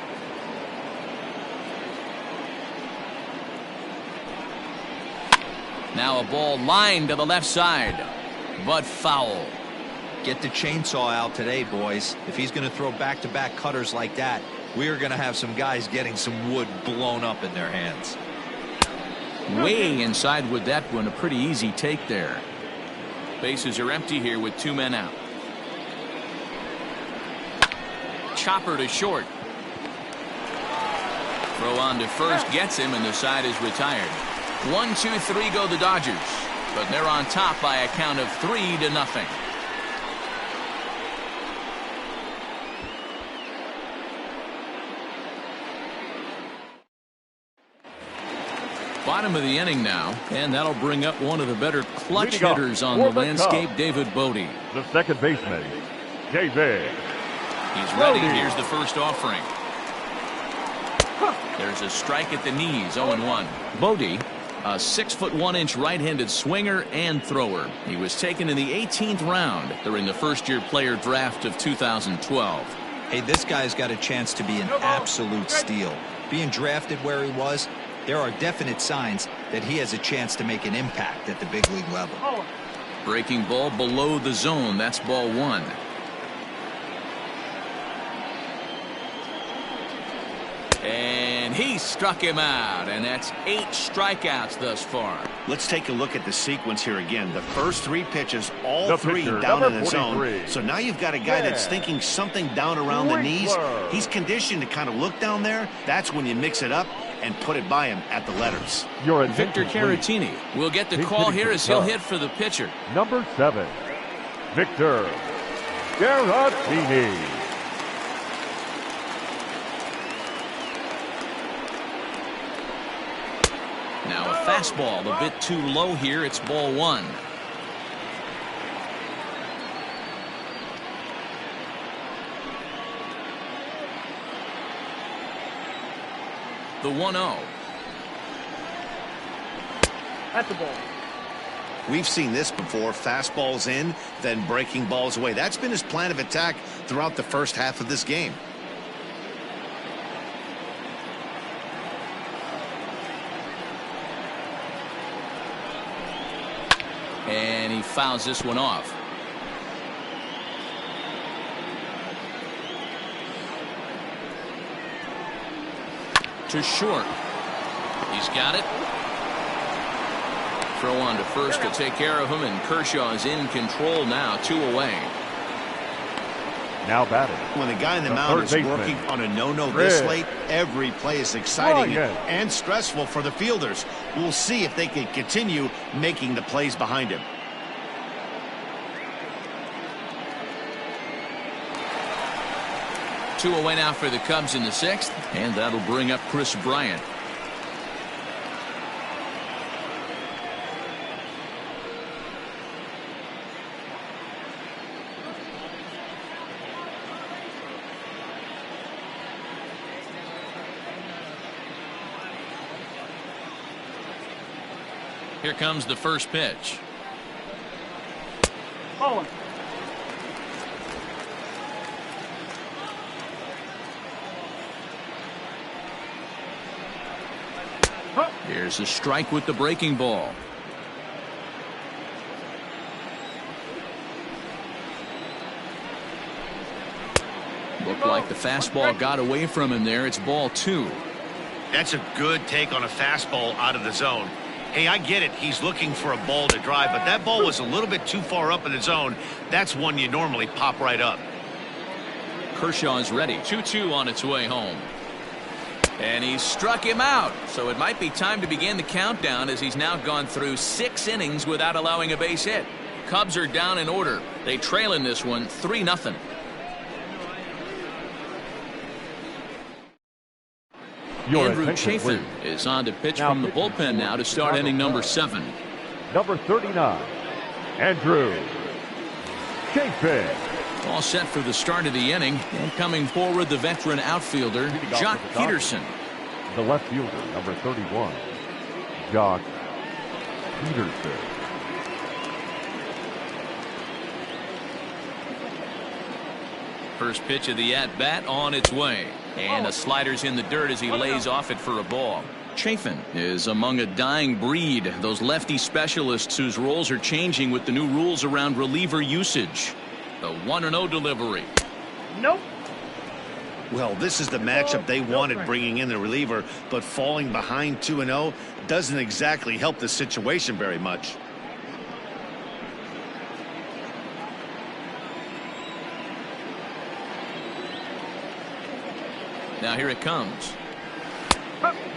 Now a ball lined to the left side, but foul.
Get the chainsaw out today, boys. If he's going to throw back-to-back cutters like that, we are going to have some guys getting some wood blown up in their hands.
Way inside with that one, a pretty easy take there. Bases are empty here with 2 men out. Chopper to short. Throw on to first gets him, and the side is retired. 1, 2, 3 go the Dodgers, but they're on top by a count of 3-0. Bottom of the inning now, and that'll bring up one of the better clutch hitters on the landscape, David Bodie.
The second baseman, David.
He's ready. Here's the first offering. There's a strike at the knees, 0-1. Bodie, a 6'1" right-handed swinger and thrower. He was taken in the 18th round during the first-year player draft of 2012.
Hey, this guy's got a chance to be an absolute steal. Being drafted where he was, there are definite signs that he has a chance to make an impact at the big league level.
Breaking ball below the zone. That's ball 1. And he struck him out, and that's 8 strikeouts thus far.
Let's take a look at the sequence here again. The first 3 pitches, all 3 down in the zone. So now you've got a guy that's thinking something down around the knees. He's conditioned to kind of look down there. That's when you mix it up and put it by him at the letters.
Victor Caratini will get the call here as he'll hit for the pitcher.
Number 7, Victor Caratini.
Now a fastball a bit too low here. It's ball 1. The 1-0.
That's the ball.
We've seen this before. Fastballs in, then breaking balls away. That's been his plan of attack throughout the first half of this game.
And he fouls this one off. To short. He's got it. Throw on to first to take care of him, and Kershaw is in control now, 2 away.
Now batting.
When the guy in the mound is working on a no-no this late, every play is exciting and stressful for the fielders. We'll see if they can continue making the plays behind him.
Two away now for the Cubs in the 6th, and that'll bring up Chris Bryant. Here comes the first pitch.
Oh.
Here's a strike with the breaking ball. Looked like the fastball got away from him there. It's ball 2.
That's a good take on a fastball out of the zone. Hey, I get it. He's looking for a ball to drive, but that ball was a little bit too far up in the zone. That's one you normally pop right up.
Kershaw's ready. 2-2 on its way home. And he struck him out. So it might be time to begin the countdown as he's now gone through 6 innings without allowing a base hit. Cubs are down in order. They trail in this one 3-0. Andrew Chafin is on to pitch from the bullpen now to start inning number 7.
Number 39, Andrew Chafin.
All set for the start of the inning. And coming forward, the veteran outfielder, Jock Peterson.
The left fielder, number 31, Jock Peterson.
First pitch of the at-bat on its way. And a slider's in the dirt as he lays off it for a ball. Chafin is among a dying breed, those lefty specialists whose roles are changing with the new rules around reliever usage. The 1-0 delivery.
Nope.
Well, this is the matchup they wanted, bringing in the reliever, but falling behind 2-0 doesn't exactly help the situation very much.
Now here it comes.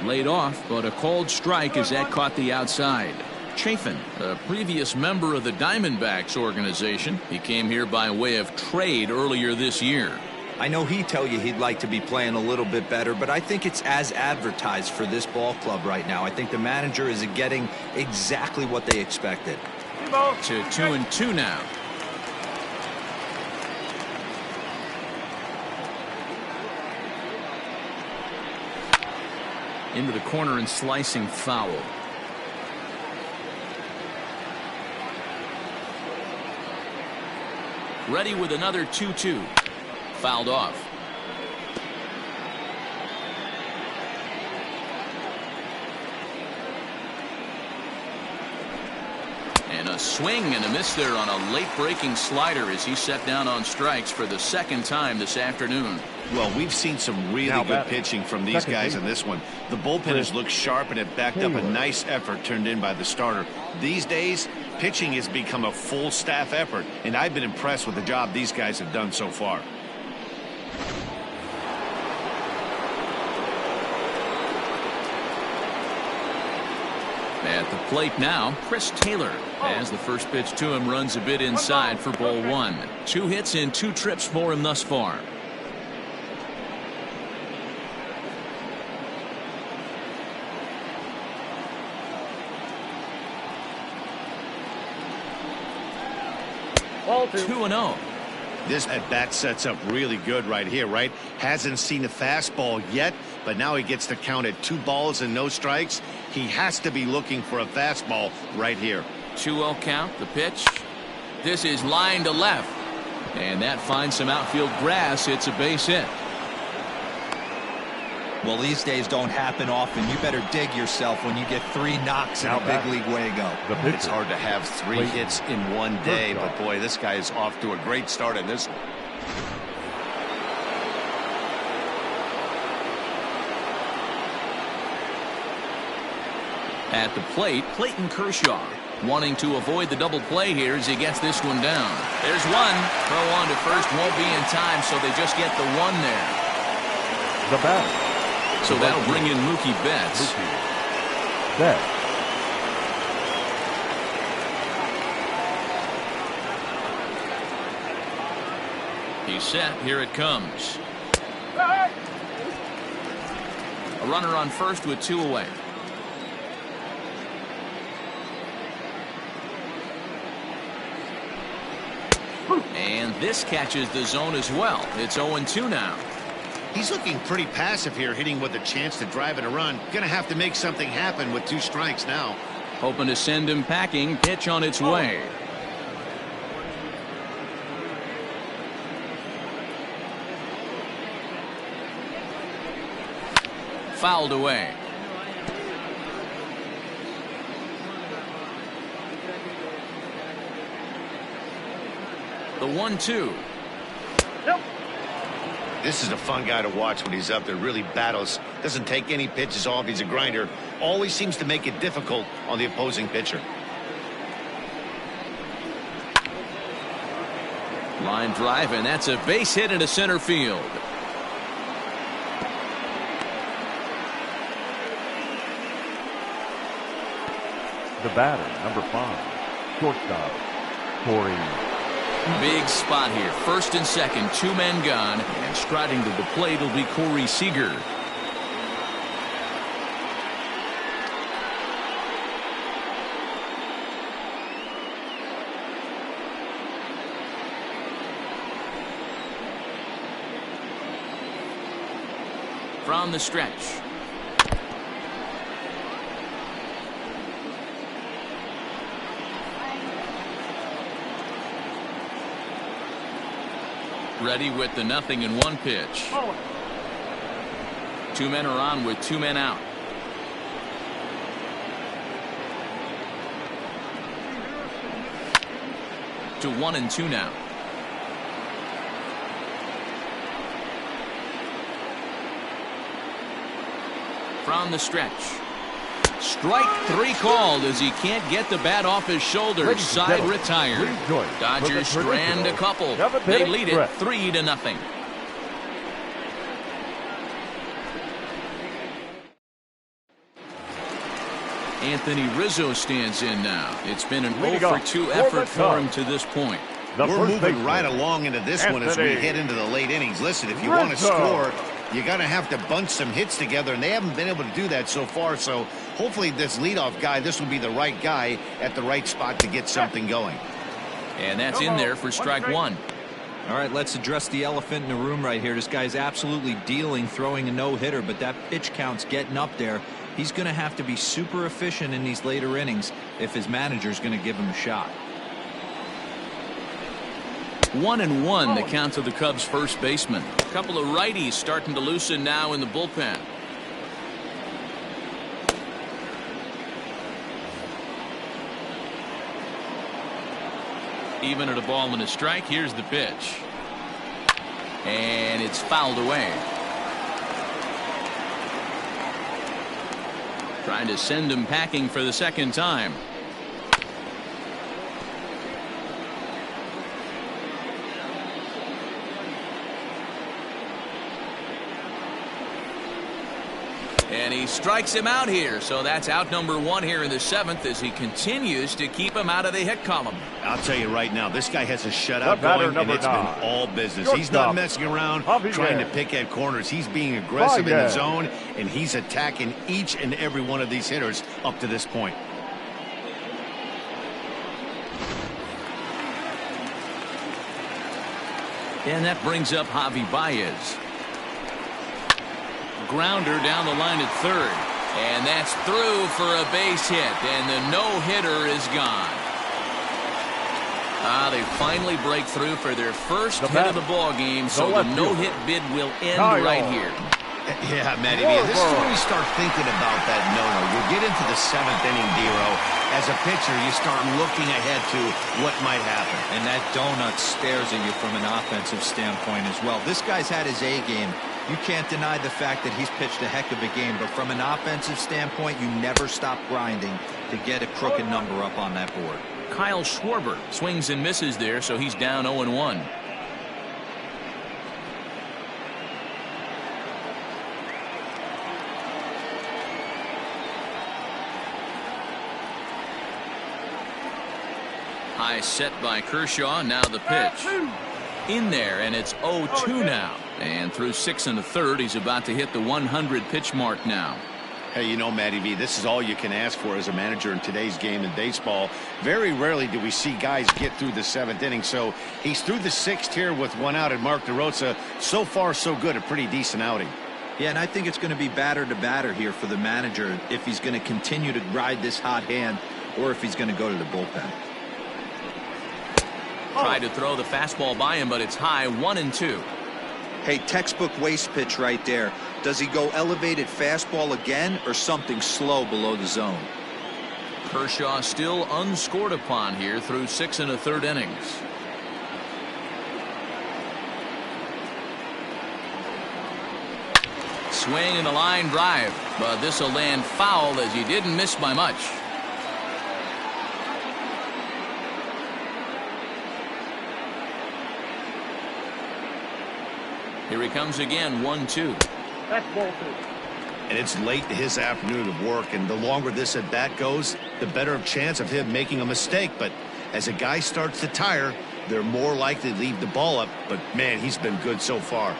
Laid off, but a called strike as that caught the outside. Chafin, a previous member of the Diamondbacks organization. He came here by way of trade earlier this year.
I know he'd tell you he'd like to be playing a little bit better, but I think it's as advertised for this ball club right now. I think the manager is getting exactly what they expected.
To 2-2 now. Into the corner and slicing foul. Ready with another 2-2. Fouled off. And a swing and a miss there on a late breaking slider as he set down on strikes for the second time this afternoon.
Well, we've seen some really good pitching from these guys in this one. The bullpen has looked sharp, and it backed up a nice effort turned in by the starter. These days, pitching has become a full staff effort, and I've been impressed with the job these guys have done so far.
At the plate now, Chris Taylor, as the first pitch to him runs a bit inside for ball 1. 2 hits in 2 trips for him thus far.
Ball
2-0.
This at-bat sets up really good right here, right? Hasn't seen a fastball yet, but now he gets to count at 2 balls and no strikes. He has to be looking for a fastball right here.
2-0 count, the pitch. This is line to left. And that finds some outfield grass. It's a base hit.
Well, these days don't happen often. You better dig yourself when you get 3 knocks in a big league way to go.
It's hard to have 3 hits in one day, but boy, this guy is off to a great start in this one.
At the plate, Clayton Kershaw wanting to avoid the double play here as he gets this one down. There's one. Throw on to first won't be in time, so they just get the 1 there.
The batter.
So that'll bring in Mookie Betts. He's set. Here it comes. A runner on first with 2 away. And this catches the zone as well. It's 0-2 now.
He's looking pretty passive here, hitting with a chance to drive in a run. Gonna have to make something happen with 2 strikes now.
Hoping to send him packing. Pitch on its way. Fouled away. The 1-2.
This is a fun guy to watch when he's up there. Really battles. Doesn't take any pitches off. He's a grinder. Always seems to make it difficult on the opposing pitcher.
Line drive, and that's a base hit into center field.
The batter, number 5, shortstop, Corey.
Big spot here. First and second, 2 men gone, and striding to the plate will be Corey Seager. From the stretch. Ready with the 0-1 pitch. 2 men are on with 2 men out. To 1-2 now. From the stretch. Strike 3 called as he can't get the bat off his shoulders. Side retired. Dodgers strand a couple. They lead it 3-0. Anthony Rizzo stands in now. It's been an 0-for-2 effort for him to this point.
We're moving right along into this one as we head into the late innings. Listen, if you want to score, you're going to have to bunch some hits together, and they haven't been able to do that so far. So hopefully this leadoff guy, this will be the right guy at the right spot to get something going.
And that's in there for strike 1.
All right, let's address the elephant in the room right here. This guy's absolutely dealing, throwing a no-hitter, but that pitch count's getting up there. He's going to have to be super efficient in these later innings if his manager's going to give him a shot.
1-1 the count to the Cubs first baseman. A couple of righties starting to loosen now in the bullpen. Even at a ball and a strike. Here's the pitch, and it's fouled away. Trying to send him packing for the second time. And he strikes him out here, so that's out number 1 here in the 7th as he continues to keep him out of the hit column.
I'll tell you right now, this guy has a shutout going, and it's been all business. He's not messing around trying to pick at corners. He's being aggressive in the zone, and he's attacking each and every one of these hitters up to this point.
And that brings up Javi Baez. Grounder down the line at third, and that's through for a base hit, and the no-hitter is gone. They finally break through for their first hit of the ball game, so the no-hit bid will end right here.
Yeah, Matty, this is when you start thinking about that no-no. You get into the 7th inning, Dero. As a pitcher, you start looking ahead to what might happen.
And that donut stares at you from an offensive standpoint as well. This guy's had his A game. You can't deny the fact that he's pitched a heck of a game, but from an offensive standpoint, you never stop grinding to get a crooked number up on that board.
Kyle Schwarber swings and misses there, so he's down 0-1. High set by Kershaw. Now the pitch. In there, and it's 0-2 now. And through 6 1/3, he's about to hit the 100 pitch mark now.
Hey, you know, Matty V, this is all you can ask for as a manager in today's game in baseball. Very rarely do we see guys get through the 7th inning. So he's through the 6th here with 1 out, and Mark DeRosa, so far so good, a pretty decent outing.
Yeah, and I think it's going to be batter to batter here for the manager if he's going to continue to ride this hot hand or if he's going to go to the bullpen.
Tried to throw the fastball by him, but it's high. 1-2.
Hey, textbook waste pitch right there. Does he go elevated fastball again or something slow below the zone?
Kershaw still unscored upon here through 6 1/3 innings. Swing and a line drive, but this will land foul as he didn't miss by much. Here he comes again, 1-2.
That's ball 2.
And it's late in his afternoon of work, and the longer this at-bat goes, the better chance of him making a mistake. But as a guy starts to tire, they're more likely to leave the ball up. But, man, he's been good so far.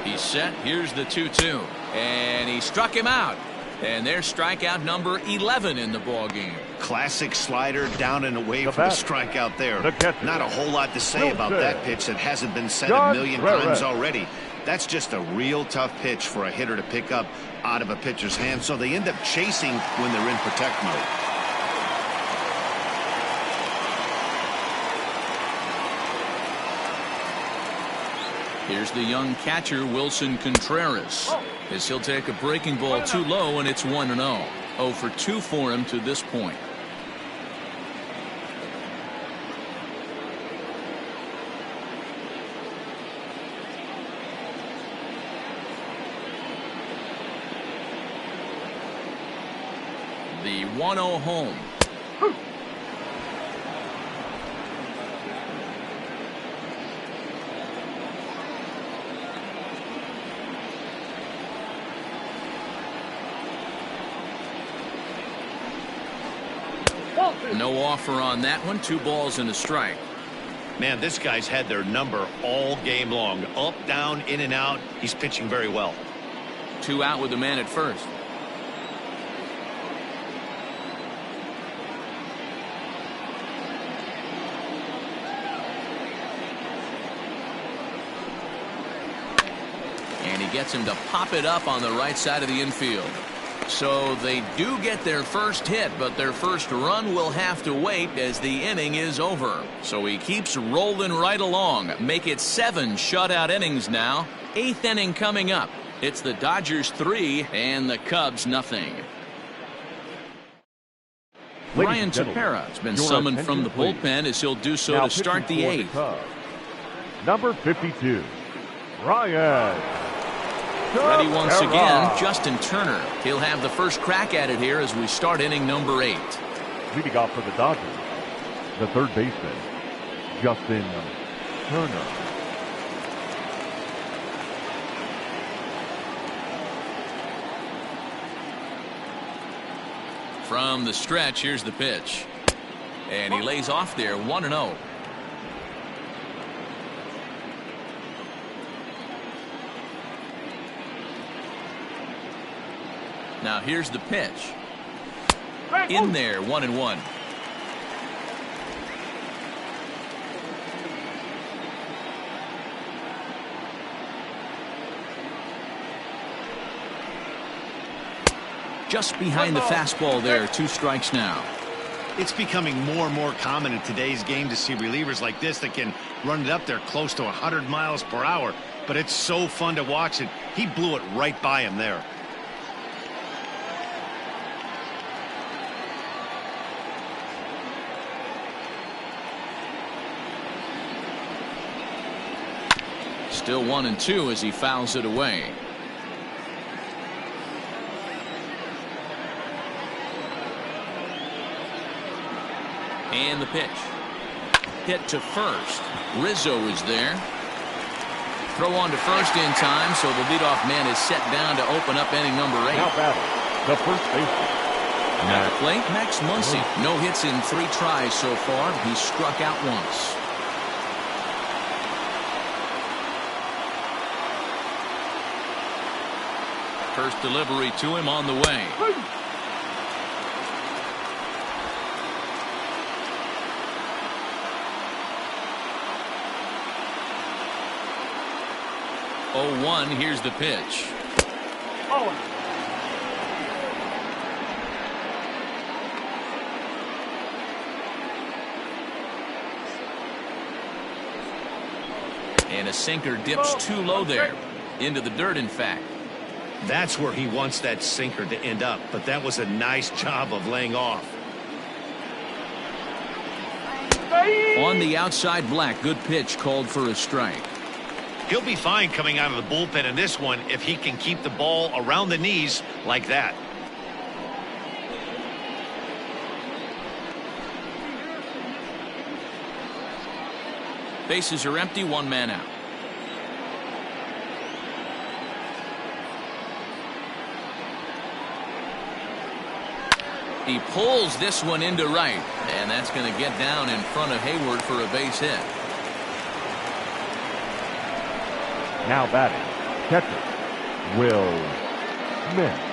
He's set. Here's the 2-2. And he struck him out. And there's strikeout number 11 in the ballgame.
Classic slider down and away from the strikeout there. Not a whole lot to say about that pitch that hasn't been said a million times already. That's just a real tough pitch for a hitter to pick up out of a pitcher's hand, so they end up chasing when they're in protect mode.
Here's the young catcher, Wilson Contreras, as he'll take a breaking ball too low, and it's 1-0. 0 for 2 for him to this point. The 1-0 home. No offer on that one. 2 balls and a strike.
Man, this guy's had their number all game long. Up, down, in and out. He's pitching very well.
2 out with the man at first. And he gets him to pop it up on the right side of the infield. So they do get their first hit, but their first run will have to wait as the inning is over. So he keeps rolling right along. Make it 7 shutout innings now. 8th inning coming up. It's the Dodgers 3 and the Cubs nothing. Ryan Tepera has been summoned from the bullpen as he'll do so to start the 8th.
Number 52, Ryan.
Ready once again, Justin Turner. He'll have the first crack at it here as we start inning number 8.
Leading off for the Dodgers, the third baseman, Justin Turner.
From the stretch, here's the pitch. And he lays off there, 1-0. Now here's the pitch. In there, 1-1. Just behind the fastball there, 2 strikes now.
It's becoming more and more common in today's game to see relievers like this that can run it up there close to 100 miles per hour. But it's so fun to watch it. He blew it right by him there.
Still 1-2 as he fouls it away. And the pitch. Hit to first. Rizzo is there. Throw on to first in time, so the leadoff man is set down to open up inning number 8.
Now batting, the first baseman.
At the plate, Max Muncy. No hits in 3 tries so far. He's struck out once. First delivery to him on the way. Oh, 1. Here's the pitch. And a sinker dips too low there. Into the dirt, in fact.
That's where he wants that sinker to end up, but that was a nice job of laying off.
On the outside, Black. Good pitch called for a strike.
He'll be fine coming out of the bullpen in this one if he can keep the ball around the knees like that.
Bases are empty, one man out. He pulls this one into right, and that's going to get down in front of Hayward for a base hit.
Now batting, catcher, Will Smith.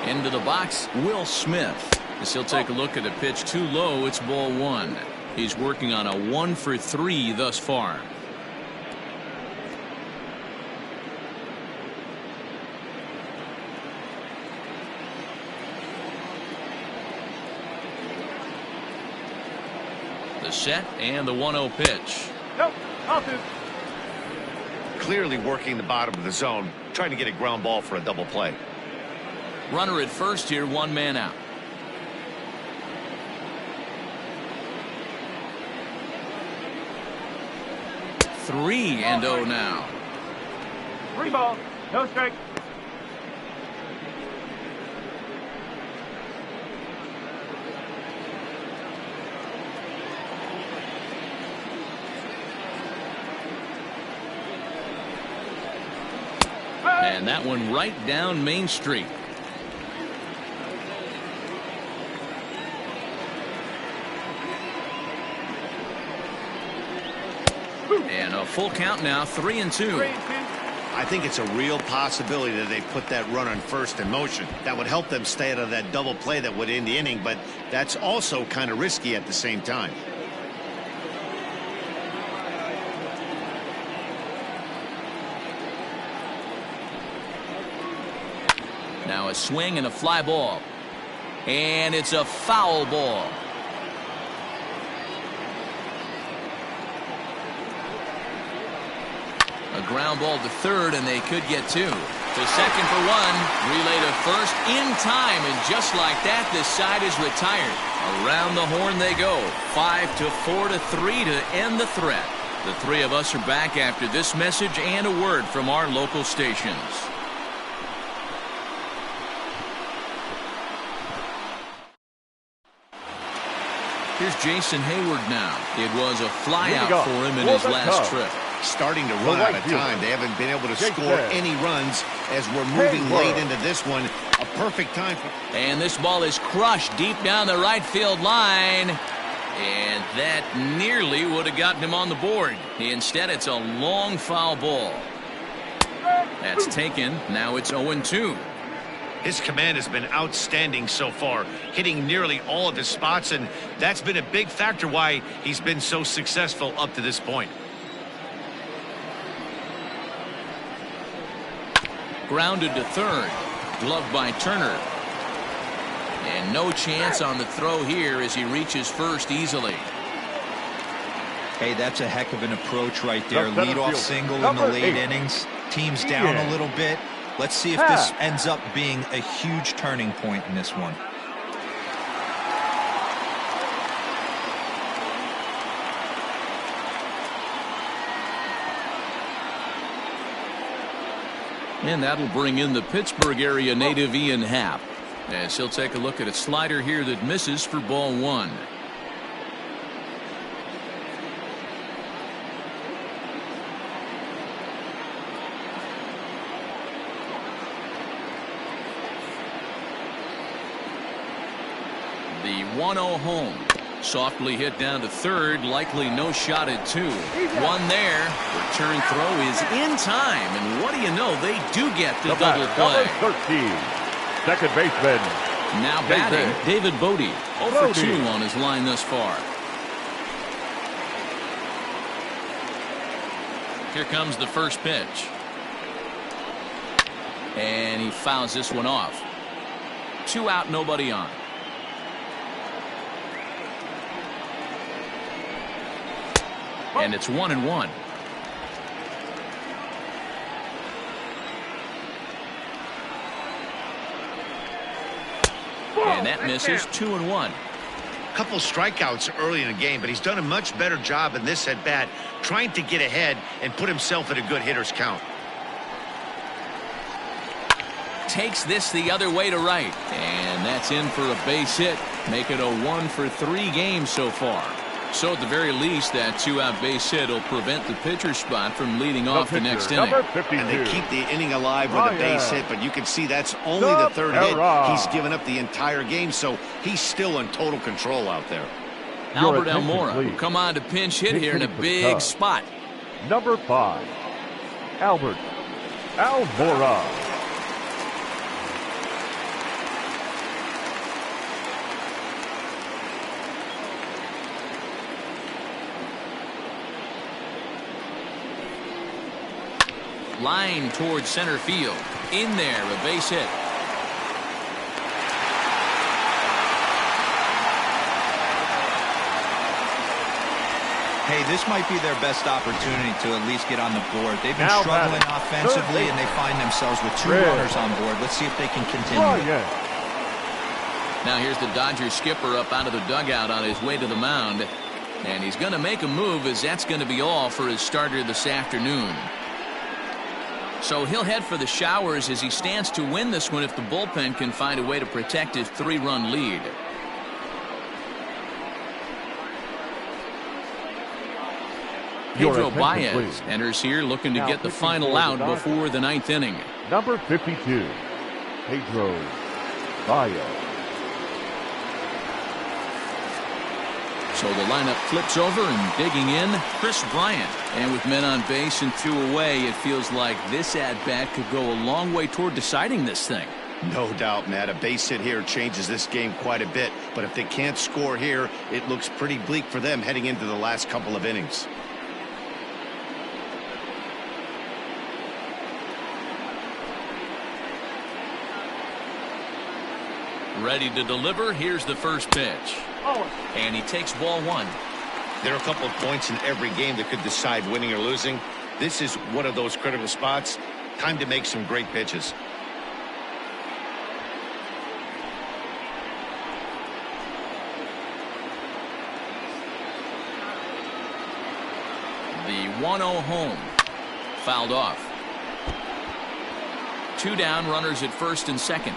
Into the box, Will Smith. As he'll take a look at a pitch too low, it's ball one. He's working on a 1-for-3 thus far. The set and the 1-0 pitch.
Nope, I'll do.
Clearly working the bottom of the zone, trying to get a ground ball for a double play.
Runner at first here, one man out. Three and 0 now.
3 ball, no strike.
And that one right down Main Street. And a full count now, 3-2.
I think it's a real possibility that they put that run on first in motion. That would help them stay out of that double play that would end the inning, but that's also kind of risky at the same time.
Now a swing and a fly ball. And it's a foul ball. A ground ball to third, and they could get two. To second for one. Relay to first in time, and just like that, this side is retired. Around the horn they go. 5-4 to 3 to end the threat. The three of us are back after this message and a word from our local stations. Here's Jason Hayward now. It was a flyout for him in his last trip.
Starting to run out of time. They haven't been able to score any runs as we're moving late into this one. A perfect time for...
And this ball is crushed deep down the right field line. And that nearly would have gotten him on the board. Instead, it's a long foul ball. That's taken. Now it's 0-2.
His command has been outstanding so far, hitting nearly all of his spots, and that's been a big factor why he's been so successful up to this point.
Grounded to third. Gloved by Turner. And no chance on the throw here as he reaches first easily.
Hey, that's a heck of an approach right there. Leadoff single in the late innings. Team's down a little bit. Let's see if this ends up being a huge turning point in this one.
And that'll bring in the Pittsburgh area native Ian Happ, as he'll take a look at a slider here that misses for ball one. The 1-0 home. Softly hit down to third, likely no shot at two. One there. Return throw is in time, and what do you know, they do get the double play.
13, second baseman.
Now batting, David Bodie. 0 for 2 on his line thus far. Here comes the first pitch. And he fouls this one off. 2 out, nobody on. And it's 1-1. And that misses. 2-1.
Couple strikeouts early in the game, but he's done a much better job in this at bat, trying to get ahead and put himself in a good hitter's count.
takes this the other way to right. And that's in for a base hit. Make it a 1-for-3 game so far. So at the very least, that 2-out base hit will prevent the pitcher spot from leading off the next inning.
And they keep the inning alive with a base hit, but you can see that's only the third hit. He's given up the entire game, so he's still in total control out there.
Albert Almora will come on to pinch hit here in a big spot.
Number 5, Albert Almora.
Line towards center field. In there, a base hit.
Hey, this might be their best opportunity to at least get on the board. They've been struggling offensively, and they find themselves with 2 runners on board. Let's see if they can continue.
Now here's the Dodgers skipper up out of the dugout on his way to the mound. And he's going to make a move, as that's going to be all for his starter this afternoon. So he'll head for the showers as he stands to win this one if the bullpen can find a way to protect his 3-run lead. Pedro Baez enters here looking to get the final out before the 9th inning.
Number 52, Pedro Baez.
So the lineup flips over, and digging in, Chris Bryant. And with men on base and 2 away, it feels like this at-bat could go a long way toward deciding this thing.
No doubt, Matt. A base hit here changes this game quite a bit. But if they can't score here, it looks pretty bleak for them heading into the last couple of innings.
Ready to deliver. Here's the first pitch. And he takes ball 1.
There are a couple of points in every game that could decide winning or losing. This is one of those critical spots. Time to make some great pitches.
The 1-0 home. Fouled off. 2 down, runners at first and second.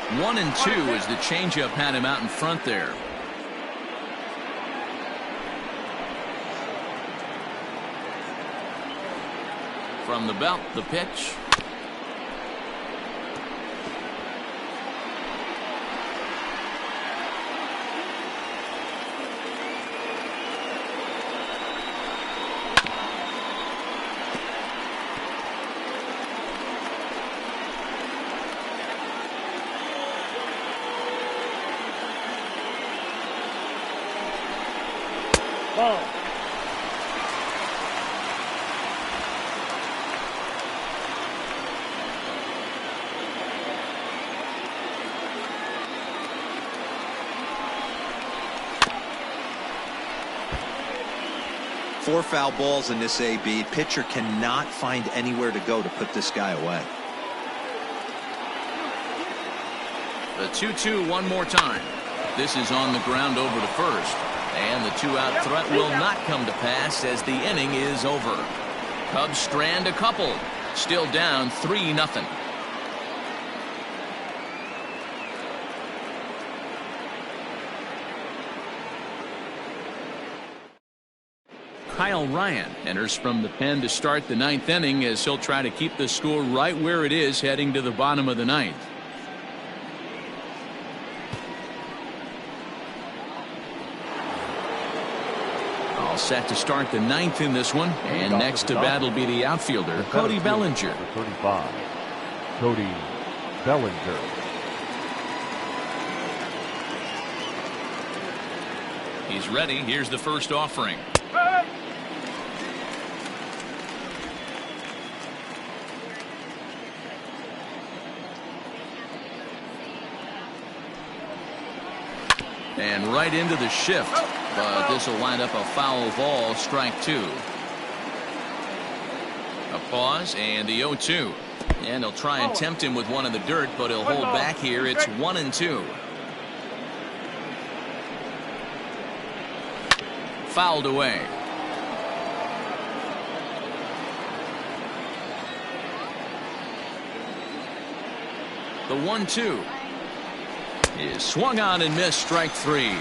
1-2 as the changeup had him out in front there. From the belt, the pitch.
Ball.
4 foul balls in this AB. Pitcher cannot find anywhere to go to put this guy away.
The 2-2 one more time. This is on the ground over to first. And the 2-out threat will not come to pass as the inning is over. Cubs strand a couple. Still down 3-0. Kyle Ryan enters from the pen to start the 9th inning as he'll try to keep the score right where it is heading to the bottom of the 9th. All set to start the 9th in this one, and next to bat will be the outfielder, Cody Bellinger.
35, Cody Bellinger.
He's ready. Here's the first offering. And right into the shift, but this will wind up a foul ball, strike 2. A pause and the 0-2. And he'll try and tempt him with one in the dirt, but he'll hold back here. It's 1-2. Fouled away. The 1-2 is swung on and missed. Strike three.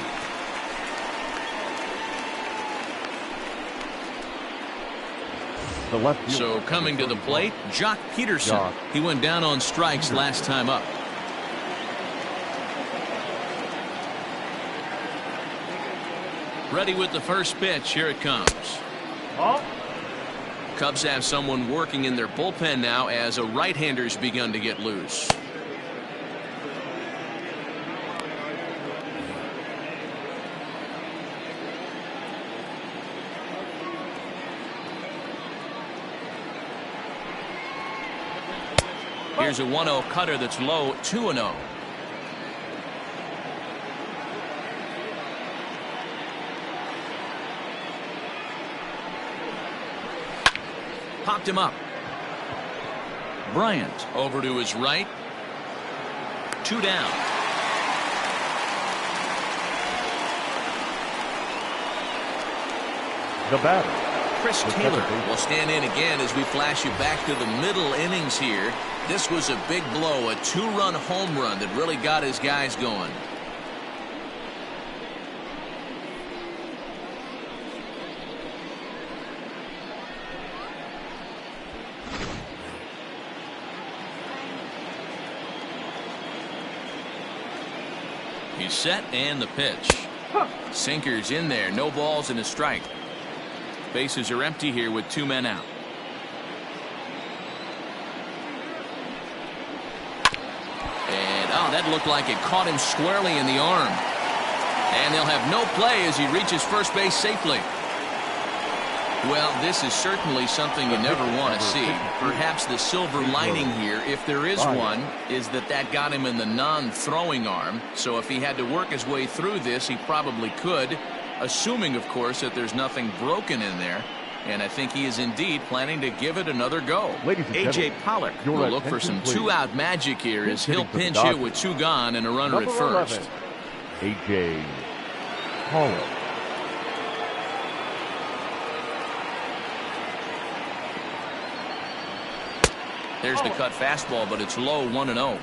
So coming to the plate, Jock Peterson. He went down on strikes last time up. Ready with the first pitch. Here it comes. Cubs have someone working in their bullpen now as a right-hander's begun to get loose. Here's a 1-0 cutter that's low, 2-0. Popped him up. Bryant over to his right. 2 down.
The batter,
Chris Taylor will stand in again as we flash you back to the middle innings here. This was a big blow, a 2-run home run that really got his guys going. He's set and the pitch. Sinker's in there, no balls and a strike. Bases are empty here with 2 men out. And that looked like it caught him squarely in the arm. And they'll have no play as he reaches first base safely. Well, this is certainly something you never want to see. Perhaps the silver lining here, if there is one, is that got him in the non-throwing arm. So if he had to work his way through this, he probably could, assuming, of course, that there's nothing broken in there. And I think he is indeed planning to give it another go. A.J. Pollock will look for some 2-out magic here as he'll pinch hit with 2 gone and a runner at first.
A.J. Pollock.
There's the cut fastball, but it's low, 1-0.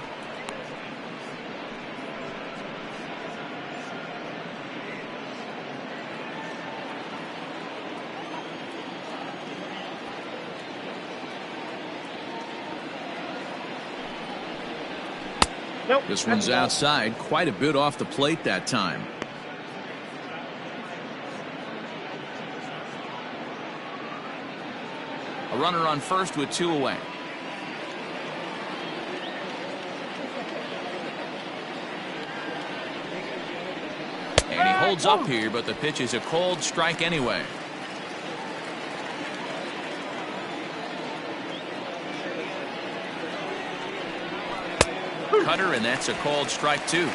This one's outside, quite a bit off the plate that time. A runner on first with 2 away. And he holds up here, but the pitch is a cold strike anyway. Cutter, and that's a called strike 2.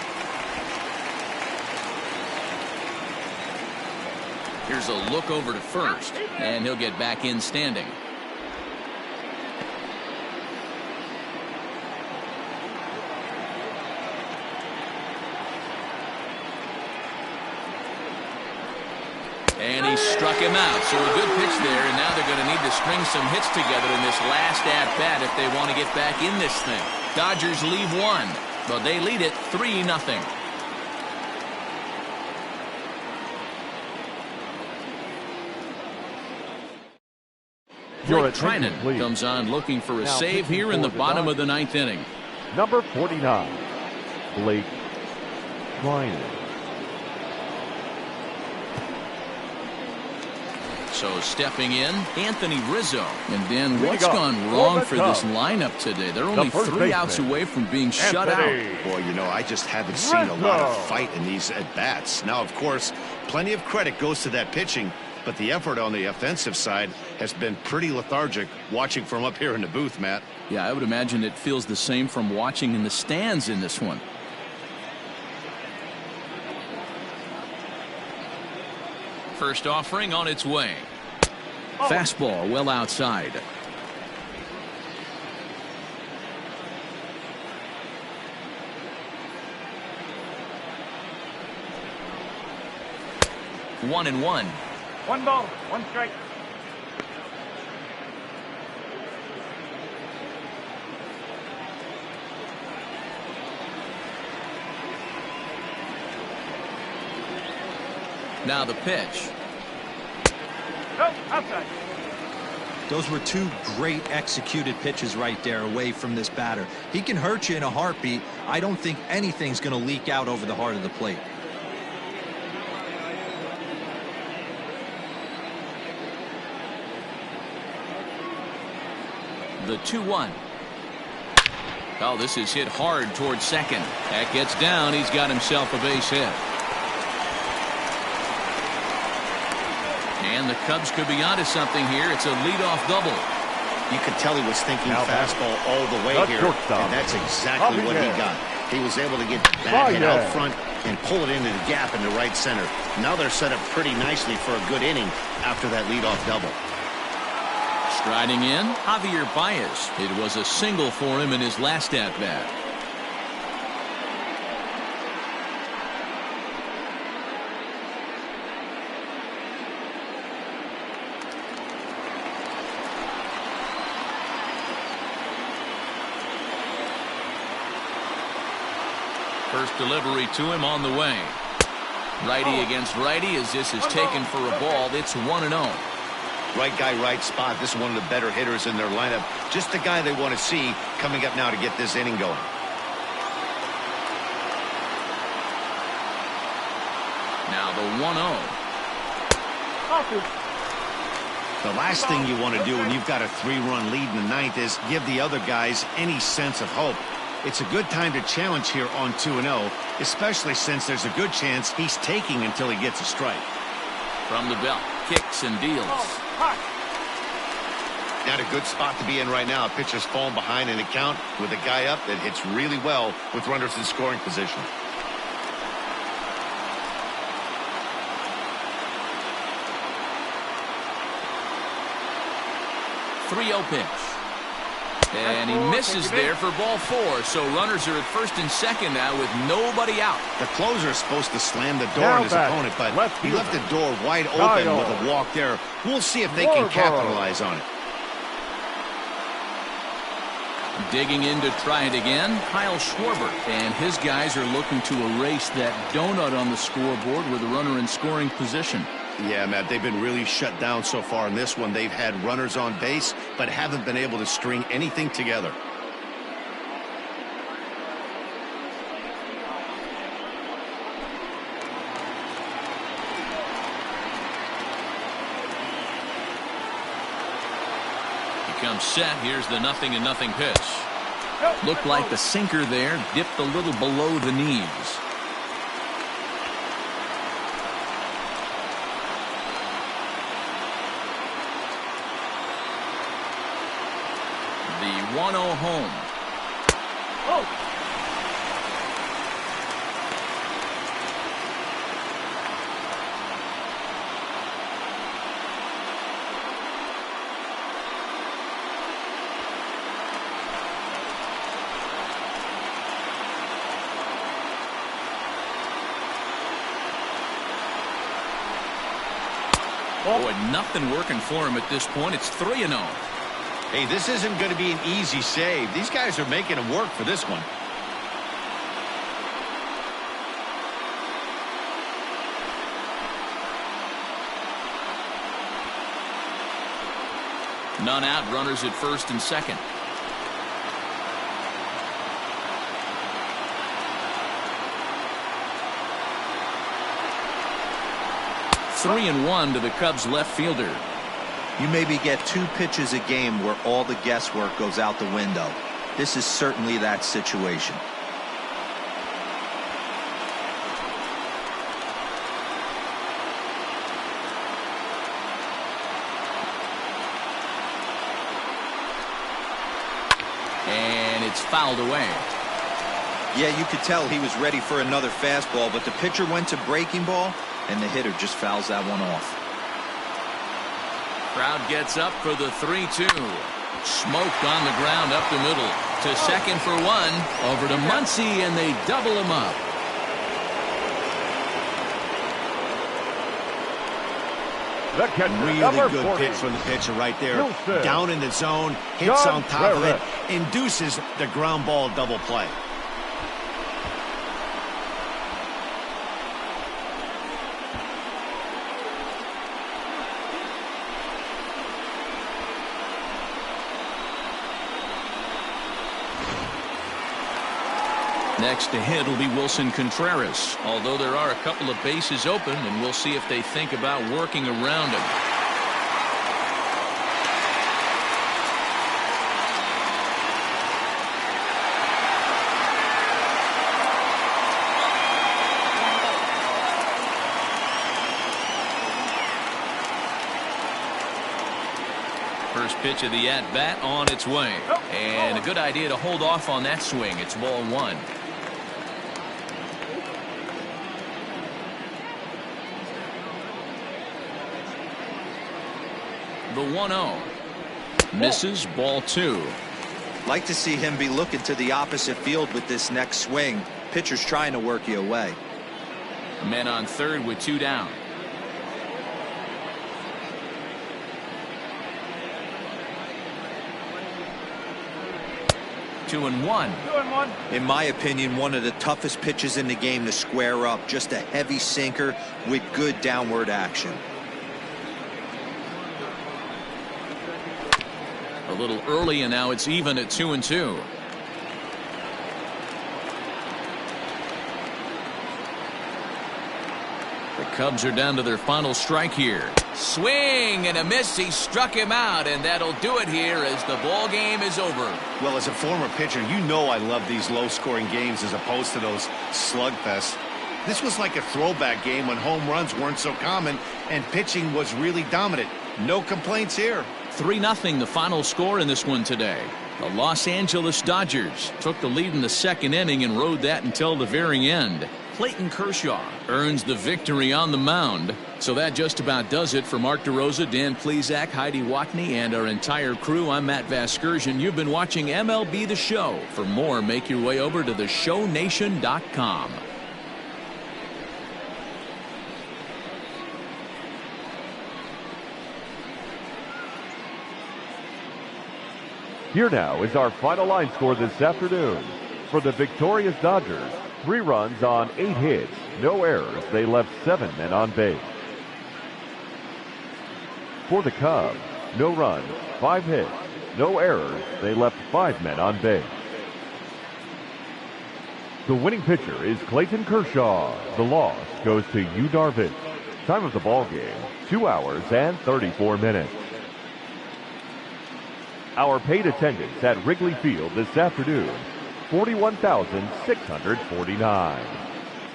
Here's a look over to first, and he'll get back in standing. And he struck him out. So a good pitch there, and now they're going to need to string some hits together in this last at-bat if they want to get back in this thing. Dodgers leave 1, but they lead it 3-0. Blake Trinan comes on looking for a save here in the bottom of the 9th inning.
Number 49, Blake Trinan.
So stepping in, Anthony Rizzo. And Dan, what's gone wrong for this lineup today? They're only 3 outs away from being shut out.
Boy, you know, I just haven't seen a lot of fight in these at-bats. Now, of course, plenty of credit goes to that pitching, but the effort on the offensive side has been pretty lethargic watching from up here in the booth, Matt.
Yeah, I would imagine it feels the same from watching in the stands in this one. First offering on its way. Fastball well outside. One and one.
1 ball, 1 strike.
Now the pitch.
Go, outside.
Those were two great executed pitches right there away from this batter. He can hurt you in a heartbeat. I don't think anything's going to leak out over the heart of the plate.
The 2-1. Oh, this is hit hard towards second. That gets down. He's got himself a base hit. And the Cubs could be onto something here. It's a leadoff double.
You could tell he was thinking fastball all the way here, and that's exactly what he got. He was able to get that hit out front and pull it into the gap in the right center. Now they're set up pretty nicely for a good inning after that leadoff double.
Striding in, Javier Baez. It was a single for him in his last at-bat. First delivery to him on the way. Righty against righty as this is taken for a ball. It's 1-0.
Right guy, right spot. This is one of the better hitters in their lineup. Just the guy they want to see coming up now to get this inning going.
Now the 1-0.
The last thing you want to do when you've got a 3-run lead in the ninth is give the other guys any sense of hope. It's a good time to challenge here on 2-0, especially since there's a good chance he's taking until he gets a strike.
From the belt, kicks and deals.
Not a good spot to be in right now. Pitcher's falling behind in the count with a guy up that hits really well with runners in scoring position.
.3-0 pitch. And he misses there for ball 4. So runners are at first and second now with nobody out.
The closer is supposed to slam the door on his opponent, but he left the door wide open with a walk there. We'll see if they can capitalize on it.
Digging in to try it again, Kyle Schwarber. And his guys are looking to erase that donut on the scoreboard with a runner in scoring position.
Yeah, Matt, they've been really shut down so far in this one. They've had runners on base, but haven't been able to string anything together.
He comes set. Here's the 0-0 pitch. Looked like the sinker there, dipped a little below the knees. The 1-0 home. Boy, nothing working for him at this point. It's 3-0.
Hey, this isn't going to be an easy save. These guys are making him work for this one.
None out, runners at first and second. Three and one to the Cubs left fielder.
You maybe get 2 pitches a game where all the guesswork goes out the window. This is certainly that situation.
And it's fouled away.
Yeah, you could tell he was ready for another fastball, but the pitcher went to breaking ball, and the hitter just fouls that one off.
Crowd gets up for the 3-2. Smoked on the ground up the middle. To second for 1. Over to Muncy, and they double him up.
Really good pitch from the pitcher right there. Down in the zone, hits on top of it, induces the ground ball double play.
Next to hit will be Wilson Contreras, although there are a couple of bases open, and we'll see if they think about working around him. First pitch of the at-bat on its way. And a good idea to hold off on that swing. It's ball one. The 1-0. Misses, ball two.
Like to see him be looking to the opposite field with this next swing. Pitcher's trying to work you away.
Men on third with two down. 2-1.
In my opinion, one of the toughest pitches in the game to square up. Just a heavy sinker with good downward action.
A little early, and now it's even at 2-2. The Cubs are down to their final strike here. Swing and a miss. He struck him out, and that'll do it here as the ball game is over.
Well, as a former pitcher, you know I love these low-scoring games as opposed to those slugfests. This was like a throwback game when home runs weren't so common and pitching was really dominant. No complaints here.
3-0 the final score in this one today. The Los Angeles Dodgers took the lead in the second inning and rode that until the very end. Clayton Kershaw earns the victory on the mound. So that just about does it for Mark DeRosa, Dan Plesac, Heidi Watney, and our entire crew. I'm Matt Vasgersian. You've been watching MLB The Show. For more, make your way over to theshownation.com.
Here now is our final line score this afternoon. For the victorious Dodgers, 3 runs on 8 hits, no errors. They left 7 men on base. For the Cubs, no runs, 5 hits, no errors. They left 5 men on base. The winning pitcher is Clayton Kershaw. The loss goes to Yu Darvish. Time of the ball game, 2 hours and 34 minutes. Our paid attendance at Wrigley Field this afternoon, 41,649.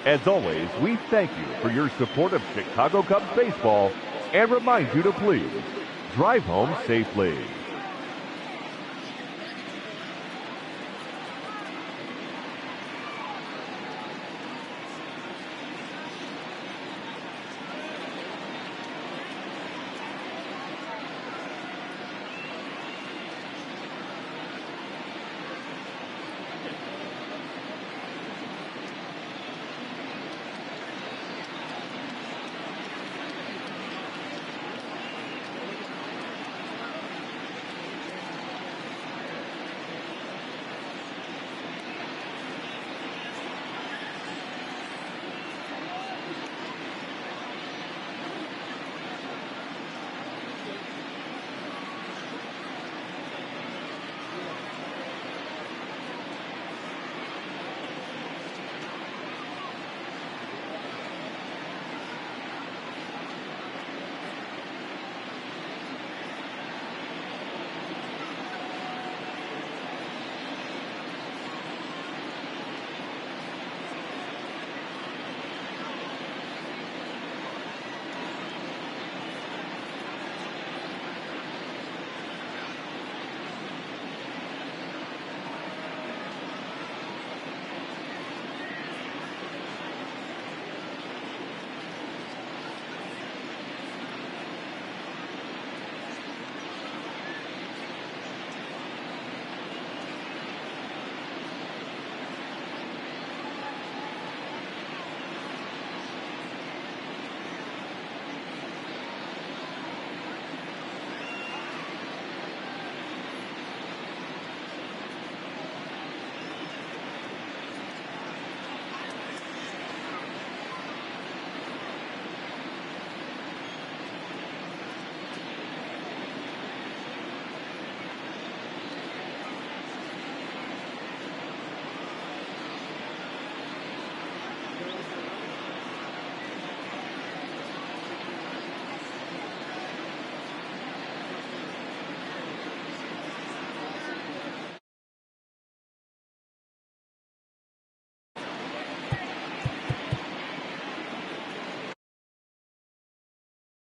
As always, we thank you for your support of Chicago Cubs baseball and remind you to please drive home safely.